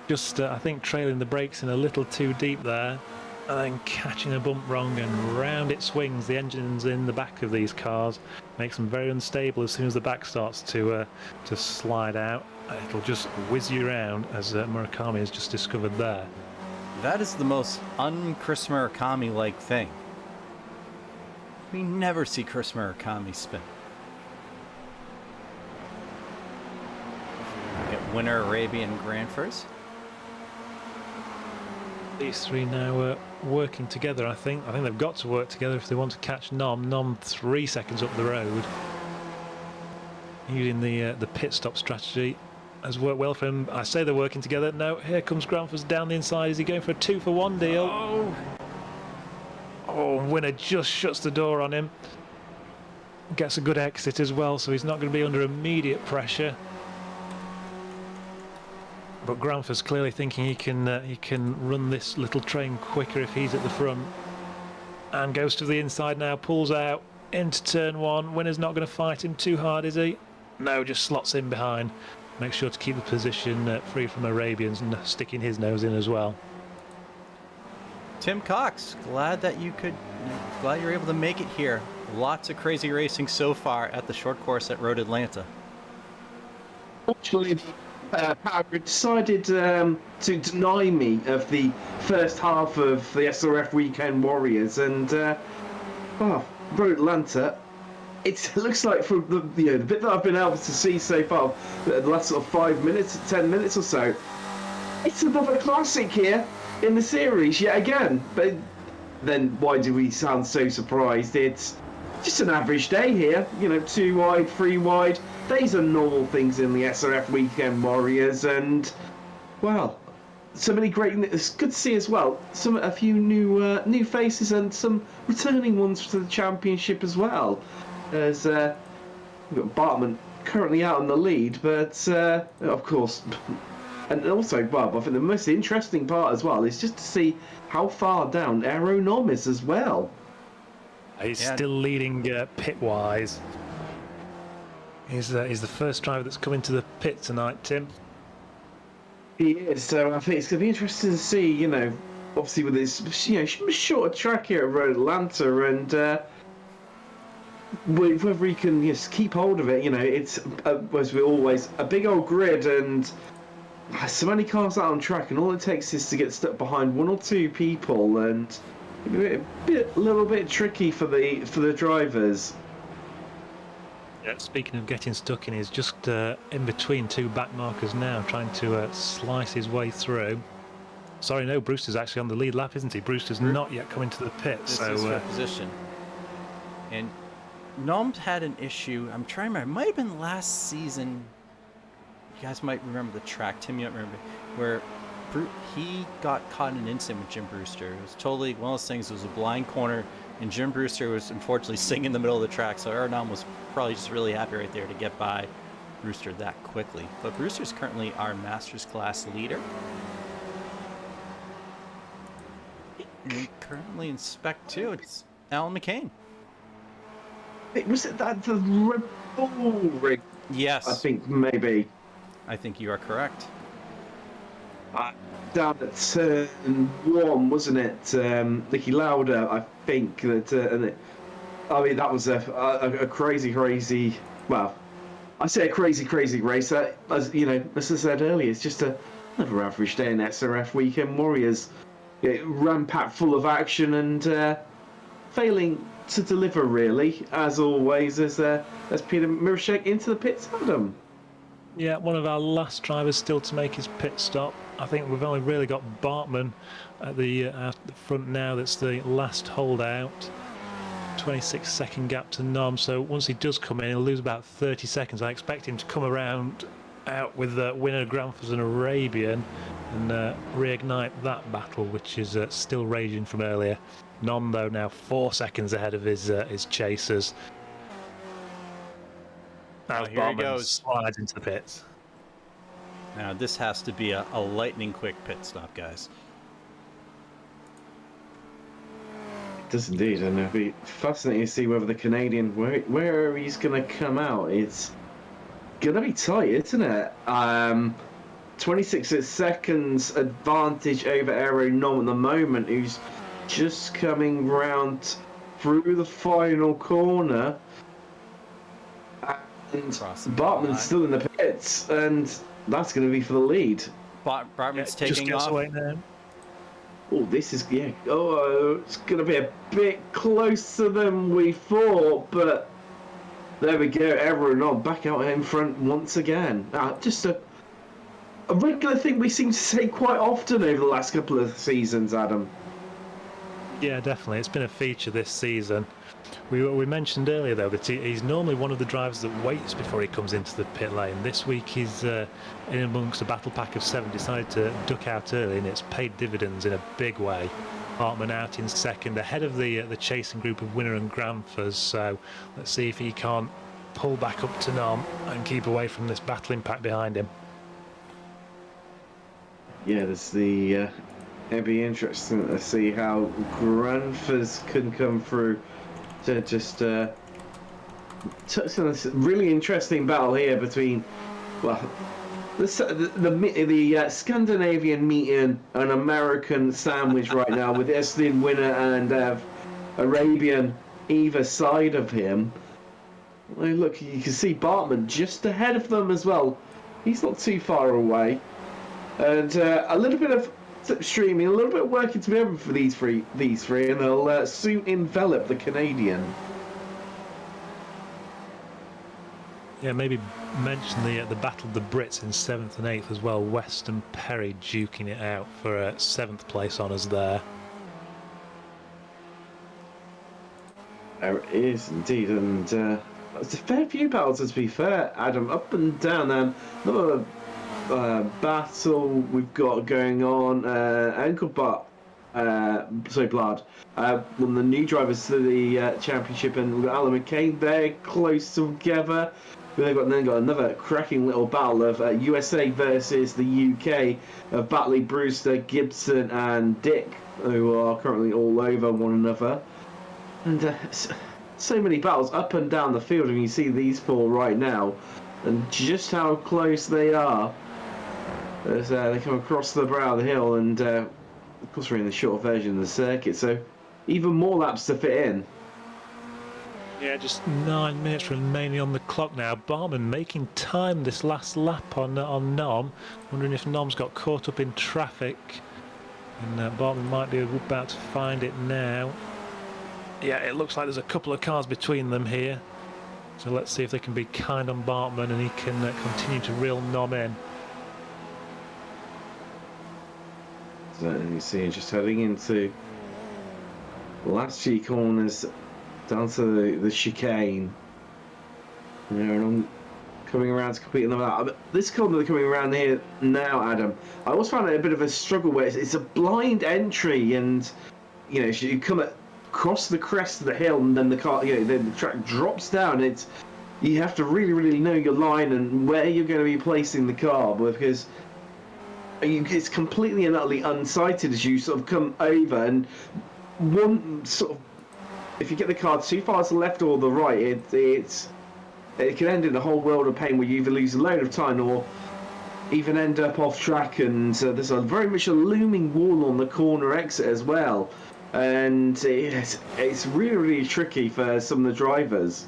Just, I think, trailing the brakes in a little too deep there. And then catching a bump wrong, and round it swings. The engine's in the back of these cars, makes them very unstable as soon as the back starts to slide out. It'll just whiz you around, as Murakami has just discovered there. That is the most un-Chris Murakami-like thing. We never see Chris Murakami spin. Get winner Arabian Granfers. These three now working together, I think. I think they've got to work together if they want to catch Nom. Nom 3 seconds up the road. Using the pit stop strategy has worked well for him. I say they're working together. No, here comes Granfers down the inside. Is he going for a 2-for-1 deal? Oh, winner just shuts the door on him. Gets a good exit as well, so he's not going to be under immediate pressure. But Granfers clearly thinking he can run this little train quicker if he's at the front. And goes to the inside now, pulls out into turn 1. Winner's not going to fight him too hard, is he? No, just slots in behind. Makes sure to keep the position free from Arabians and sticking his nose in as well. Tim Cox, glad you were able to make it here. Lots of crazy racing so far at the short course at Road Atlanta. Fortunately, Hagrid decided to deny me of the first half of the SRF Weekend Warriors, and Road Atlanta. It looks like from the bit that I've been able to see so far, the last sort of 5 minutes, 10 minutes or so, it's another classic here in the series yet again. But then why do we sound so surprised? It's just an average day here, 2 wide, 3 wide. These are normal things in the SRF Weekend Warriors, and well, so many great. It's good to see as well. A few new faces and some returning ones to the championship as well. As we've got Bartman currently out in the lead, but of course, and also Bob. I think the most interesting part as well is just to see how far down Aeronom is as well. He's still leading pit-wise. He's the first driver that's come into the pit tonight, Tim. He is, so I think it's going to be interesting to see, you know, obviously with this, you know, shorter track here at Road Atlanta, and whether he can just keep hold of it. You know, it's, as we always, a big old grid, and so many cars out on track, and all it takes is to get stuck behind one or two people, and a little bit tricky for the drivers. Yeah, speaking of getting stuck in, he's just in between two back markers now, trying to slice his way through. Sorry, no, Brewster's actually on the lead lap, isn't he? Brewster's not yet come into the pit. This so is for position. And Nom's had an issue. I'm trying to remember. It might have been last season. You guys might remember the track. Tim, you might remember, where he got caught in an incident with Jim Brewster. It was totally one of those things. It was a blind corner, and Jim Brewster was unfortunately sitting in the middle of the track. So Nom was probably just really happy right there to get by Brewster that quickly. But Brewster's currently our Masters class leader. And currently in Spec 2, it's Alan McCain. Was it that the Red Bull rig? Yes. I think maybe. I think you are correct. Down at turn 1, wasn't it? Nicky Lauda, I think that, and I mean that was a crazy. Well, I say a crazy race. As you know, as I said earlier, it's just another average day in SRF Weekend Warriors. It ran packed full of action and failing to deliver really, as always, as Peter Mirashek into the pits, Adam. yeah, one of our last drivers still to make his pit stop. I think we've only really got Bartman at the front now. That's the last holdout. 26-second gap to Nom. So once he does come in, he'll lose about 30 seconds. I expect him to come around out with the winner Granfors and Arabian and reignite that battle, which is still raging from earlier. Nom, though, now 4 seconds ahead of his chasers. Now here he goes. Slides into the pits. Now this has to be a lightning quick pit stop, guys. It does indeed, and it'll be fascinating to see whether the Canadian, where he's going to come out. It's going to be tight, isn't it? 26 seconds advantage over Aero Nom at the moment, who's just coming round through the final corner. And Bartman's still in the pits, and that's going to be for the lead. Bartman's taking off. Oh, this is, yeah. Oh, it's going to be a bit closer than we thought, but there we go. Everyone on back out in front once again. Just a regular thing we seem to say quite often over the last couple of seasons, Adam. Yeah, definitely. It's been a feature this season. We mentioned earlier, though, that he's normally one of the drivers that waits before he comes into the pit lane. This week he's in amongst a battle pack of 7, decided to duck out early, and it's paid dividends in a big way. Hartman out in second, ahead of the chasing group of Winner and Granfors, so let's see if he can't pull back up to Nom and keep away from this battling pack behind him. Yeah, there's the... it'd be interesting to see how Granfors can come through to just touch on this really interesting battle here between, well, the Scandinavian meeting, an American sandwich right now with Estlin Winner and Arabian either side of him. Look, you can see Bartman just ahead of them as well. He's not too far away, and a little bit of streaming, a little bit of working together for these three, and they'll soon envelop the Canadian. Yeah, maybe mention the battle of the Brits in 7th and 8th as well. West and Perry duking it out for 7th place honours there. There it is indeed, and it's a fair few battles, to be fair, Adam, up and down. Another battle we've got going on. Engelbart, Blad, one of the new drivers to the championship, and Alan McCain, they're close together. We've then got another cracking little battle of USA versus the UK of Batley, Brewster, Gibson and Dick, who are currently all over one another. And so many battles up and down the field, and you see these four right now, and just how close they are as they come across the brow of the hill, and of course we're in the short version of the circuit, so even more laps to fit in. Yeah, just 9 minutes remaining on the clock now. Bartman making time this last lap on Nom. Wondering if Nom's got caught up in traffic. And Bartman might be about to find it now. Yeah, it looks like there's a couple of cars between them here. So let's see if they can be kind on Bartman and he can continue to reel Nom in. So you see, just heading into the last few corners down to the chicane. You know, and I'm coming around to completing them out. This corner they're coming around here now, Adam. I always found it a bit of a struggle where it's a blind entry, and you know, you come across the crest of the hill, and then the car, you know, then the track drops down. You have to really know your line and where you're going to be placing the car, because it's completely and utterly unsighted as you sort of come over, and one sort of, if you get the car too far to the left or the right, it can end in a whole world of pain where you either lose a load of time or even end up off track. And there's very much a looming wall on the corner exit as well, and it's really tricky for some of the drivers.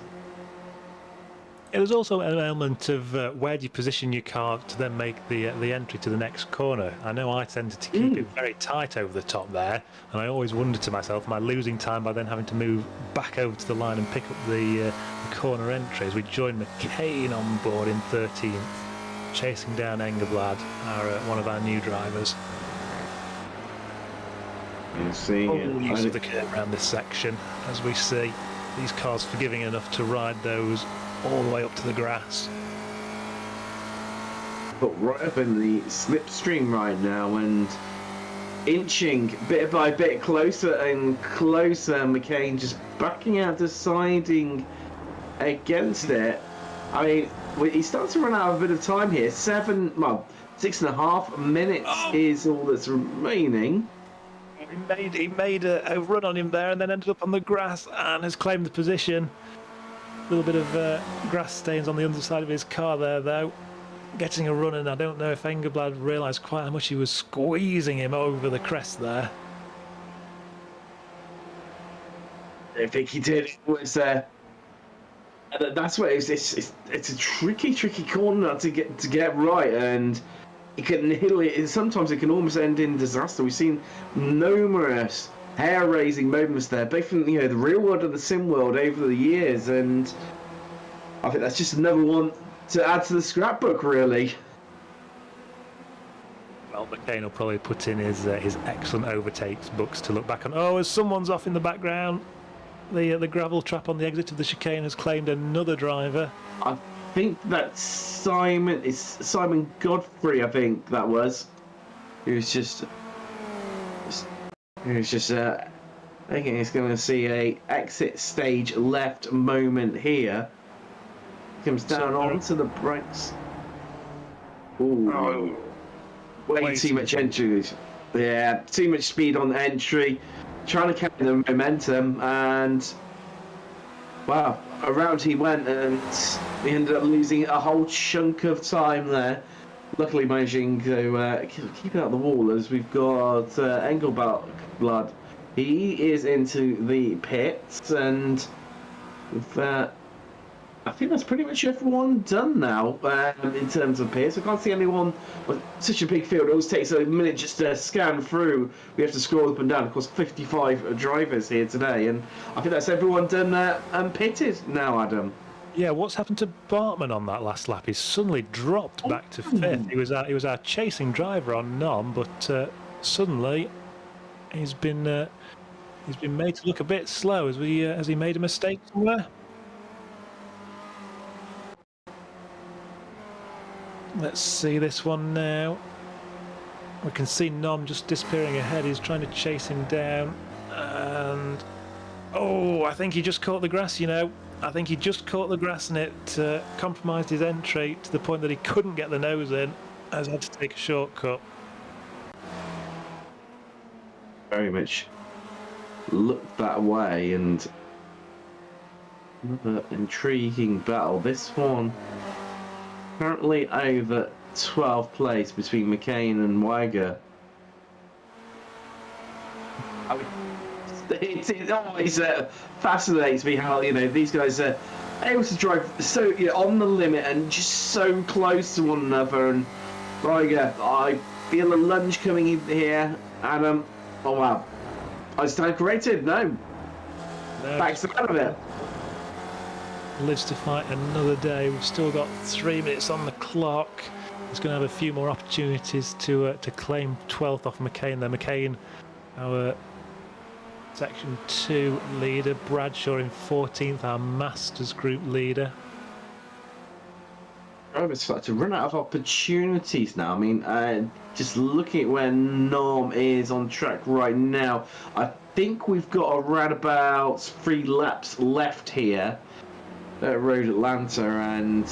There's also an element of where do you position your car to then make the entry to the next corner. I know I tended to keep it very tight over the top there, and I always wondered to myself, am I losing time by then having to move back over to the line and pick up the corner entry, as we join McCain on board in 13th, chasing down Engelblad, one of our new drivers. You see, use of the curve around this section, as we see these cars forgiving enough to ride those all the way up to the grass. But right up in the slipstream right now, and inching bit by bit closer and closer. McCain just backing out, deciding against it. I mean, he starts to run out of a bit of time here. 6.5 minutes is all that's remaining. He made a run on him there and then ended up on the grass and has claimed the position. A little bit of grass stains on the underside of his car there, though. Getting a run, and I don't know if Engelblad realised quite how much he was squeezing him over the crest there. I think he did. It was that's what it is. It's a tricky corner to get right, and it can sometimes it can almost end in disaster. We've seen numerous hair-raising moments there, both in the real world and the sim world over the years, and I think that's just another one to add to the scrapbook, really. Well, McCain will probably put in his excellent overtakes books to look back on. Oh, as someone's off in the background, the gravel trap on the exit of the chicane has claimed another driver. I think that's Simon Godfrey. I think that was. He was just. I think he's going to see a exit stage left moment here. Comes down onto the brakes. Ooh. Way too much entry. Yeah, too much speed on the entry. Trying to carry the momentum, and wow, around he went, and he ended up losing a whole chunk of time there. Luckily managing to keep it out the wall, as we've got Engelblad. He is into the pits, and with I think that's pretty much everyone done now in terms of pits. I can't see anyone with such a big field. It always takes a minute just to scan through. We have to scroll up and down. Of course, 55 drivers here today, and I think that's everyone done and pitted now, Adam. Yeah, what's happened to Bartman on that last lap? He's suddenly dropped back to 5th. He was our chasing driver on Nom, but suddenly he's been made to look a bit slow. Has he made a mistake somewhere? Let's see this one now. We can see Nom just disappearing ahead. He's trying to chase him down, and I think he just caught the grass. I think he just caught the grass, and it compromised his entry to the point that he couldn't get the nose in, as he had to take a shortcut. Very much looked that way, and Another intriguing battle. This one currently over 12th place between McCain and Weiger. I mean, it always fascinates me how, you know, these guys are able to drive so, you know, on the limit and just so close to one another. And Weiger, I feel a lunge coming in here. Adam, oh wow, I stand corrected. No, backs out of it. Lives to fight another day. We've still got 3 minutes on the clock. He's going to have a few more opportunities to claim 12th off McCain there. McCain, our Section 2 leader. Bradshaw in 14th, our Masters Group leader. Drivers start to run out of opportunities now. I mean, just looking at where Norm is on track right now, I think we've got around about 3 laps left here at Road Atlanta, and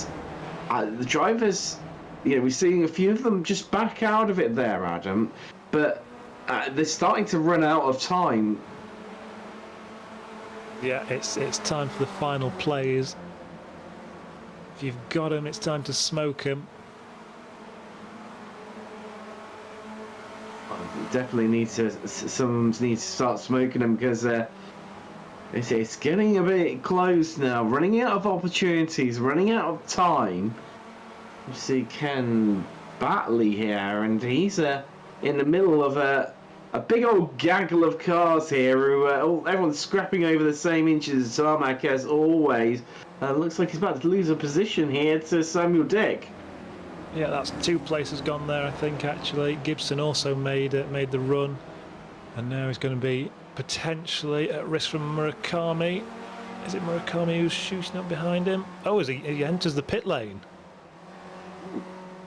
the drivers, you know, we're seeing a few of them just back out of it there, Adam, but they're starting to run out of time. Yeah, it's time for the final plays. If you've got them, it's time to smoke them. Definitely need to. Some need to start smoking them because it's getting a bit close now. Running out of opportunities, running out of time. You see Ken Batley here, and he's in the middle of a big old gaggle of cars here. Who everyone's scrapping over the same inches of tarmac as always. Looks like he's about to lose a position here to Samuel Dick. Yeah, that's 2 places gone there, I think, actually. Gibson also made the run, and now he's going to be potentially at risk from Murakami. Is it Murakami who's shooting up behind him? Oh, he enters the pit lane.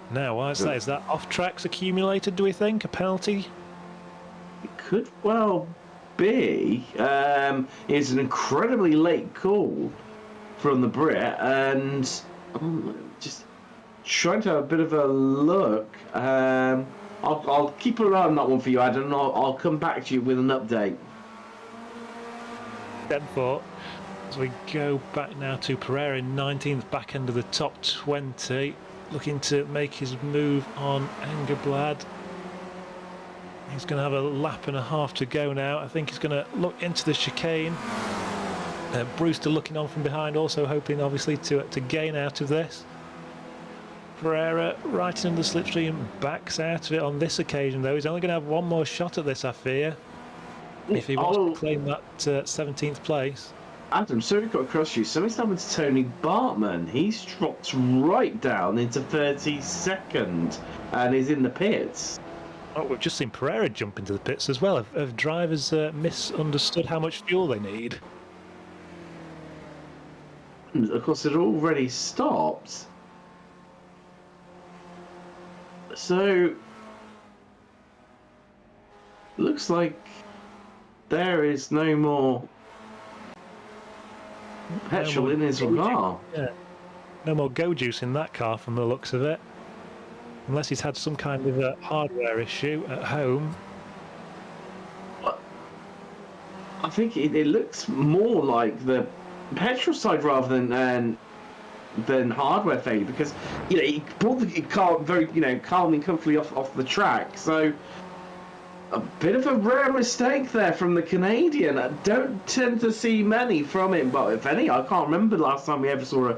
Now, why is that? Is that off-tracks accumulated, do we think? A penalty? It could well be. It's an incredibly late call from the Brit, and just trying to have a bit of a look. I'll keep an eye on that one for you, Adam, and I'll come back to you with an update. Denfort, as we go back now to Pereira in 19th, back end of the top 20, looking to make his move on Engelblad. He's going to have a lap and a half to go now. I think he's going to look into the chicane. Brewster looking on from behind, also hoping obviously to gain out of this. Pereira right into the slipstream, backs out of it on this occasion though. He's only going to have one more shot at this, I fear, if he wants to claim that 17th place. Adam, sorry to cut across you. Something's happened to Tony Bartman. He's dropped right down into 32nd and is in the pits. Oh, we've just seen Pereira jump into the pits as well. Have drivers misunderstood how much fuel they need? Of course, it already stopped. So, looks like there is no more petrol in his car. Yeah. No more go juice in that car from the looks of it. Unless he's had some kind of a hardware issue at home. I think it looks more like the petrol side rather than hardware failure, because you know he brought the car very calmly and comfortably off the track. So a bit of a rare mistake there from the Canadian. I don't tend to see many from him, but if any, I can't remember the last time we ever saw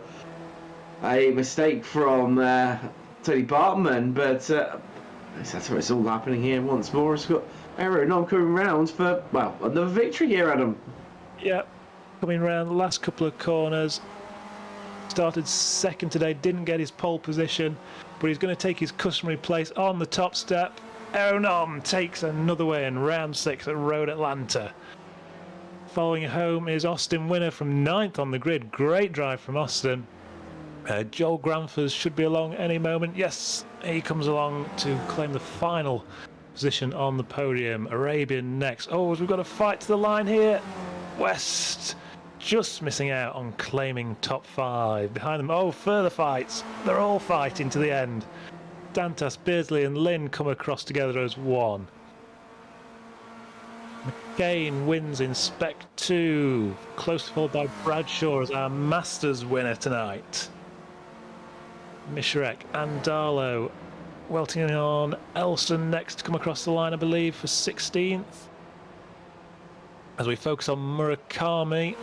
a mistake from Tony Bartman. But that's where it's all happening here once more. It's got Aeronom coming round for, well, another victory here, Adam. Yep, coming round the last couple of corners. Started second today, didn't get his pole position, but he's going to take his customary place on the top step. Aeronom takes another way in round 6 at Road Atlanta. Following home is Austin Winner from 9th on the grid. Great drive from Austin. Joel Granfers should be along any moment. Yes, he comes along to claim the final position on the podium. Arabian next. Oh, we've got a fight to the line here. West just missing out on claiming top 5. Behind them, oh, further fights. They're all fighting to the end. Dantas, Beardsley and Lynn come across together as one. McCain wins in Spec 2. Close followed by Bradshaw as our Masters winner tonight. Misharek and Darlow welting on. Elson next to come across the line, I believe, for 16th. As we focus on Murakami,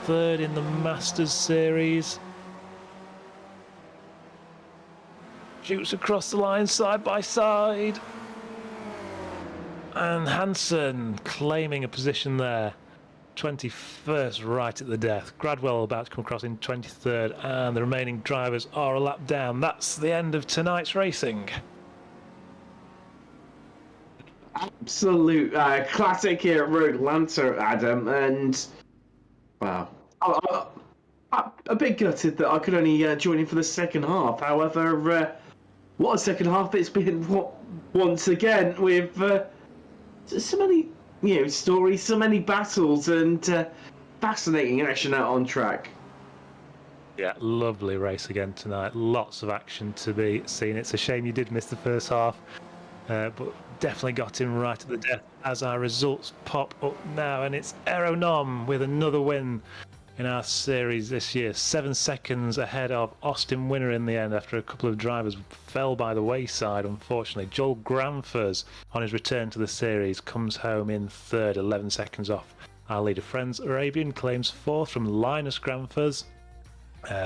third in the Masters series. Shoots across the line side by side. And Hansen claiming a position there. 21st right at the death. Gradwell about to come across in 23rd, and the remaining drivers are a lap down. That's the end of tonight's racing. Absolute classic here at Road Atlanta, Adam, and wow, a bit gutted that I could only join in for the second half. However, what a second half it's been once again, with so many stories, so many battles, and fascinating action out on track. Yeah, lovely race again tonight. Lots of action to be seen. It's a shame you did miss the first half, but definitely got him right at the death as our results pop up now. And it's Aeronom with another win in our series this year. 7 seconds ahead of Austin Winner in the end after a couple of drivers fell by the wayside, unfortunately. Joel Granfers, on his return to the series, comes home in third, 11 seconds off our leader. Friends Arabian claims fourth from Linus Granfers.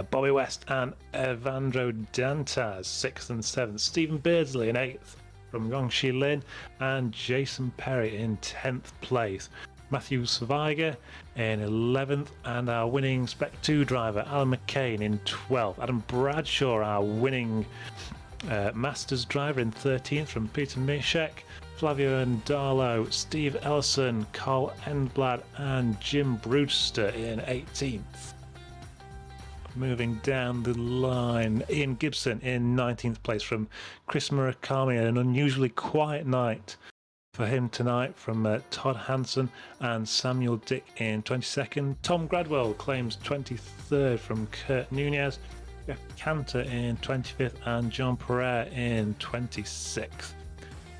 Bobby West and Evandro Dantas, 6th and 7th. Stephen Beardsley in 8th from Yongshi Lin, and Jason Perry in 10th place. Matthew Sveiger in 11th, and our winning Spec 2 driver Alan McCain in 12th. Adam Bradshaw, our winning Masters driver, in 13th from Peter Mishek. Flavio Ndalo, Steve Ellison, Carl Endblad, and Jim Brewster in 18th. Moving down the line, Ian Gibson in 19th place from Chris Murakami. An unusually quiet night for him tonight from Todd Hansen and Samuel Dick in 22nd. Tom Gradwell claims 23rd from Kurt Nunez. Jeff Cantor in 25th and John Pereira in 26th.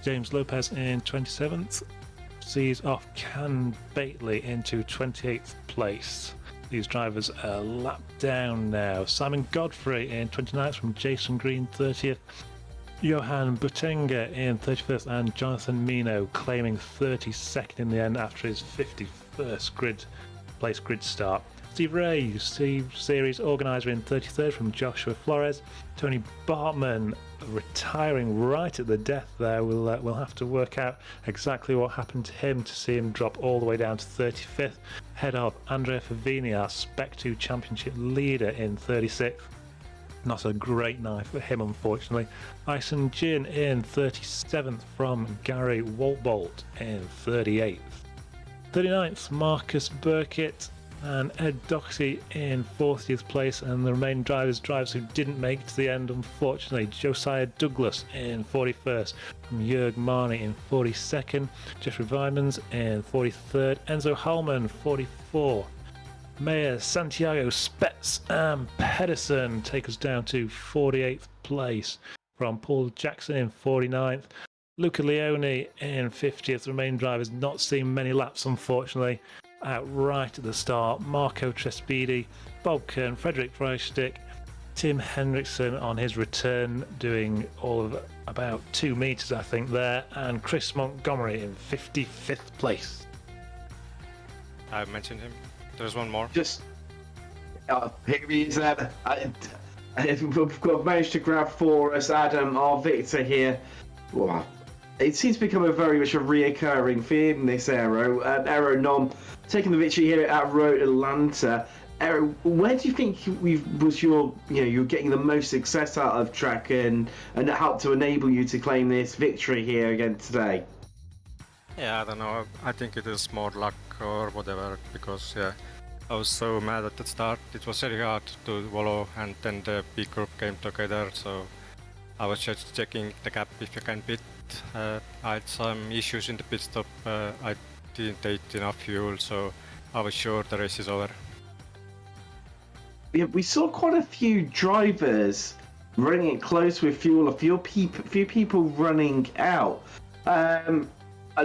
James Lopez in 27th sees off Can Bately into 28th place. These drivers are lapped down now. Simon Godfrey in 29th from Jason Green 30th. Johan Butenga in 31st, and Jonathan Mino claiming 32nd in the end after his 51st grid start. Steve Ray, series organiser, in 33rd from Joshua Flores. Tony Bartman retiring right at the death there. We'll have to work out exactly what happened to him to see him drop all the way down to 35th. Head of Andrea Favini, our Spec 2 Championship leader, in 36th. Not a great night for him, unfortunately. Ison Jin in 37th from Gary Walbolt in 38th. 39th, Marcus Burkitt and Ed Doxey in 40th place, and the remaining drivers who didn't make it to the end, unfortunately. Josiah Douglas in 41st from Jörg Marni in 42nd. Jeffrey Vimans in 43rd. Enzo Hallman 44. Mayor, Santiago, Spetz and Pedersen take us down to 48th place from Paul Jackson in 49th. Luca Leone in 50th. The remaining drivers not seeing many laps, unfortunately. Out right at the start, Marco Trespidi, Bob Kern, Frederick Freistick, Tim Henriksen on his return doing all of about 2 meters, I think, there, and Chris Montgomery in 55th place. I mentioned him. There's one more. Just here he is. We've managed to grab for us, Adam, our victor here. Wow. It seems to become very much a reoccurring theme, this Aeronom taking the victory here at Road Atlanta. Where do you think you're getting the most success out of track and that helped to enable you to claim this victory here again today? Yeah, I don't know. I think it is more luck or whatever, because I was so mad at the start. It was very hard to follow, and then the big group came together, so I was just checking the gap if you can pit. I had some issues in the pit stop. I didn't take enough fuel, so I was sure the race is over. Yeah, we saw quite a few drivers running it close with fuel. A few people running out.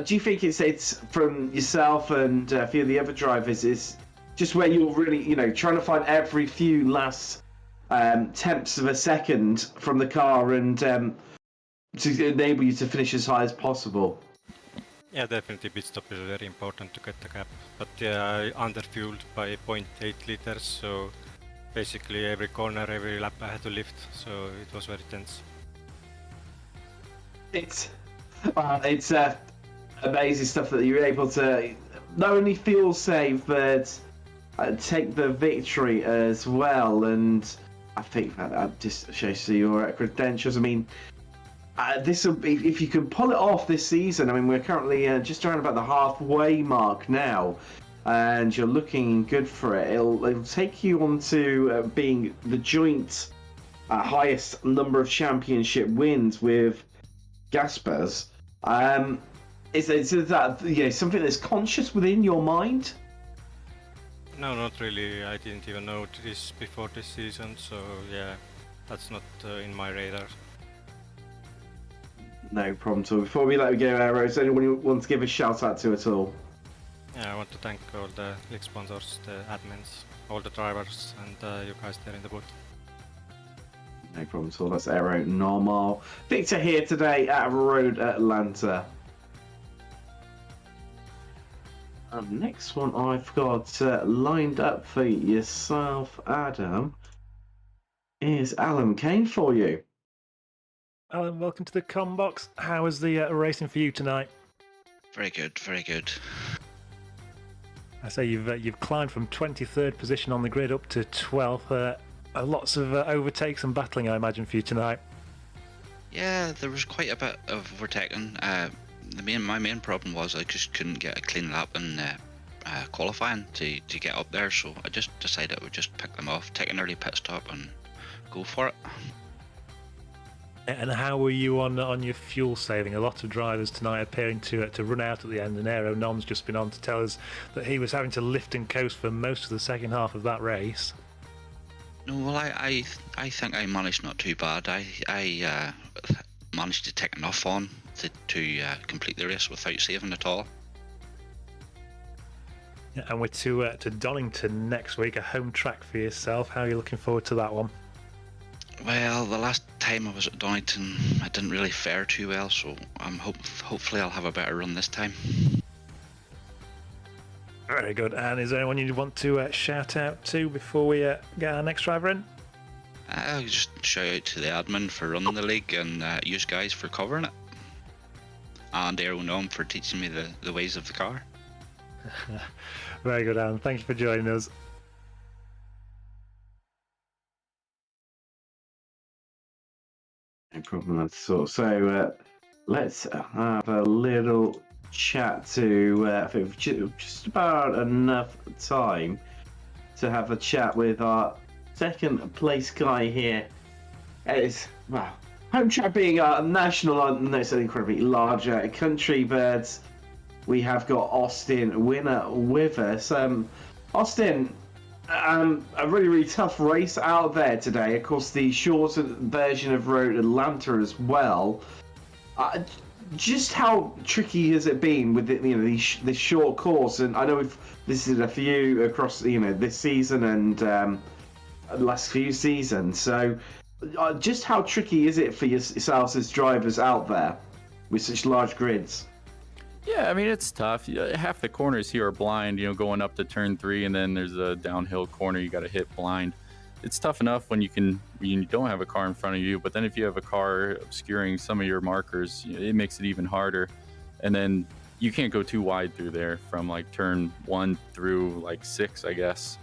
do you think it's from yourself and a few of the other drivers is just where you're really, trying to find every few last tenths of a second from the car and to enable you to finish as high as possible? Yeah, definitely pit stop is very important to get the gap. But yeah, I underfueled by 0.8 liters, so basically every corner, every lap I had to lift, so it was very tense. It's amazing stuff that you're able to not only fuel save but take the victory as well, and I think that just shows your credentials. I mean, this will be, if you can pull it off this season. I mean, we're currently just around about the halfway mark now, and you're looking good for it. It'll take you on to being the joint highest number of championship wins with Gaspers. Is that something that's conscious within your mind? No, not really. I didn't even know this before this season, so yeah, that's not in my radar. No problem at all. Before we let you go, Aero, is anyone you want to give a shout out to at all? Yeah, I want to thank all the league sponsors, the admins, all the drivers, and you guys there in the booth. No problem at all. That's Aero Normal. Victor here today at Road Atlanta. Next one I've got lined up for yourself, Adam, is Alan Kane for you. Alan, welcome to the Combox. How was the racing for you tonight? Very good, very good. I say you've climbed from 23rd position on the grid up to 12th. Lots of overtakes and battling, I imagine, for you tonight. Yeah, there was quite a bit of overtaking. My main problem was I just couldn't get a clean lap in qualifying to get up there, so I just decided I would just pick them off, take an early pit stop and go for it. And how were you on your fuel saving? A lot of drivers tonight appearing to run out at the end, and Aero Nom's just been on to tell us that he was having to lift and coast for most of the second half of that race. No, well, I think I managed not too bad. I managed to take enough on to complete the race without saving at all. Yeah, and we're to Donington next week, a home track for yourself. How are you looking forward to that one? Well, the last time I was at Donington, I didn't really fare too well, so hopefully I'll have a better run this time. Very good. And is there anyone you want to shout out to before we get our next driver in? I'll just shout out to the admin for running the league and you guys for covering it. And Aero Nom for teaching me the ways of the car. Very good, Alan. Thank you for joining us. No problem at all. So let's have a little chat to I think just about enough time to have a chat with our second place guy here. It's home track being a national, no, it's an incredibly larger country, but we have got Austin Winner with us. Austin, a really tough race out there today. Of course, the shorter version of Road Atlanta as well. Just how tricky has it been with this short course? And I know we've visited a few across this season and the last few seasons. So, just how tricky is it for yourselves as drivers out there with such large grids? Yeah, I mean, it's tough. Half the corners here are blind, going up to turn 3, and then there's a downhill corner you got to hit blind. It's tough enough when you don't have a car in front of you, but then if you have a car obscuring some of your markers, it makes it even harder. And then you can't go too wide through there from like turn 1 through like 6, I guess.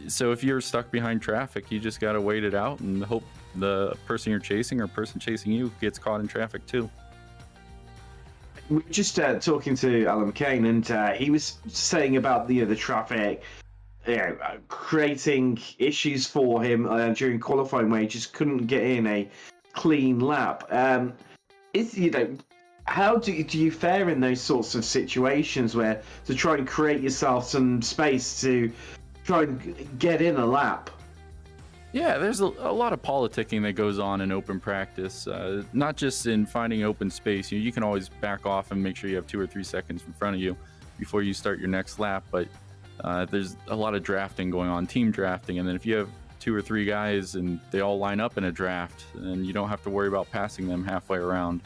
So if you're stuck behind traffic, you just got to wait it out and hope the person you're chasing or person chasing you gets caught in traffic too. We were just talking to Alan McCain, and he was saying about the traffic, creating issues for him during qualifying where he just couldn't get in a clean lap. How do you fare in those sorts of situations where to try and create yourself some space to try and get in a lap? Yeah, there's a lot of politicking that goes on in open practice, not just in finding open space. You can always back off and make sure you have 2 or 3 seconds in front of you before you start your next lap, but there's a lot of drafting going on, team drafting, and then if you have 2 or 3 guys and they all line up in a draft, and you don't have to worry about passing them halfway around,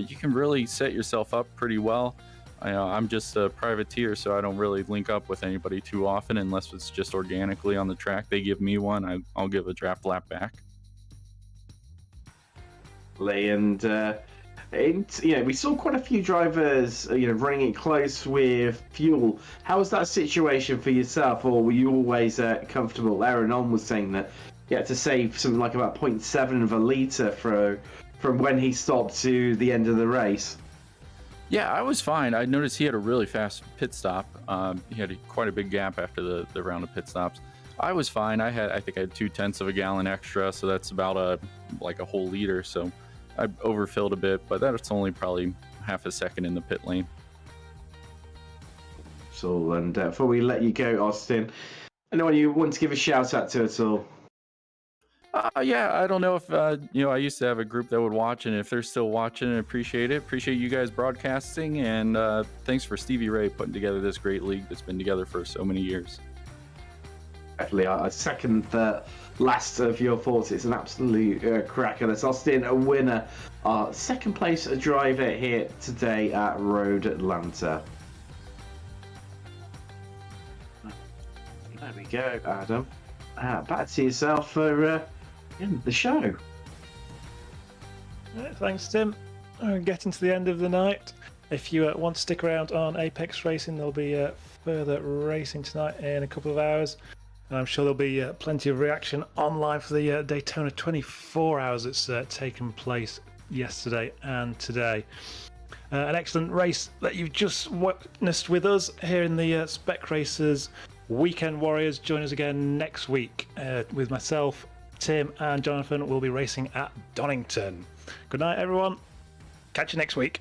you can really set yourself up pretty well. I'm just a privateer, so I don't really link up with anybody too often unless it's just organically on the track. They give me one, I'll give a draft lap back. And we saw quite a few drivers, running it close with fuel. How was that situation for yourself, or were you always comfortable? Aaron On was saying that you had to save something like about 0.7 of a litre from when he stopped to the end of the race. Yeah, I was fine. I noticed he had a really fast pit stop. He had quite a big gap after the round of pit stops. I was fine. I think I had 0.2 of a gallon extra, so that's about a whole liter. So I overfilled a bit, but that's only probably half a second in the pit lane. So, and before we let you go, Austin, anyone you want to give a shout out to at all? Yeah, I don't know if, I used to have a group that would watch, and if they're still watching, I appreciate it. Appreciate you guys broadcasting, and thanks for Stevie Ray putting together this great league that's been together for so many years. Definitely, I second the last of your thoughts. It's an absolute cracker. That's Austin, a winner, second place driver here today at Road Atlanta. There we go, Adam. Back to yourself for the show. Thanks, Tim. Getting to the end of the night. If you want to stick around on Apex Racing, there'll be further racing tonight in a couple of hours. And I'm sure there'll be plenty of reaction online for the Daytona 24 hours that's taken place yesterday and today. An excellent race that you've just witnessed with us here in the Spec Racers Weekend Warriors. Join us again next week with myself, Tim, and Jonathan. We'll be racing at Donington. Good night, everyone. Catch you next week.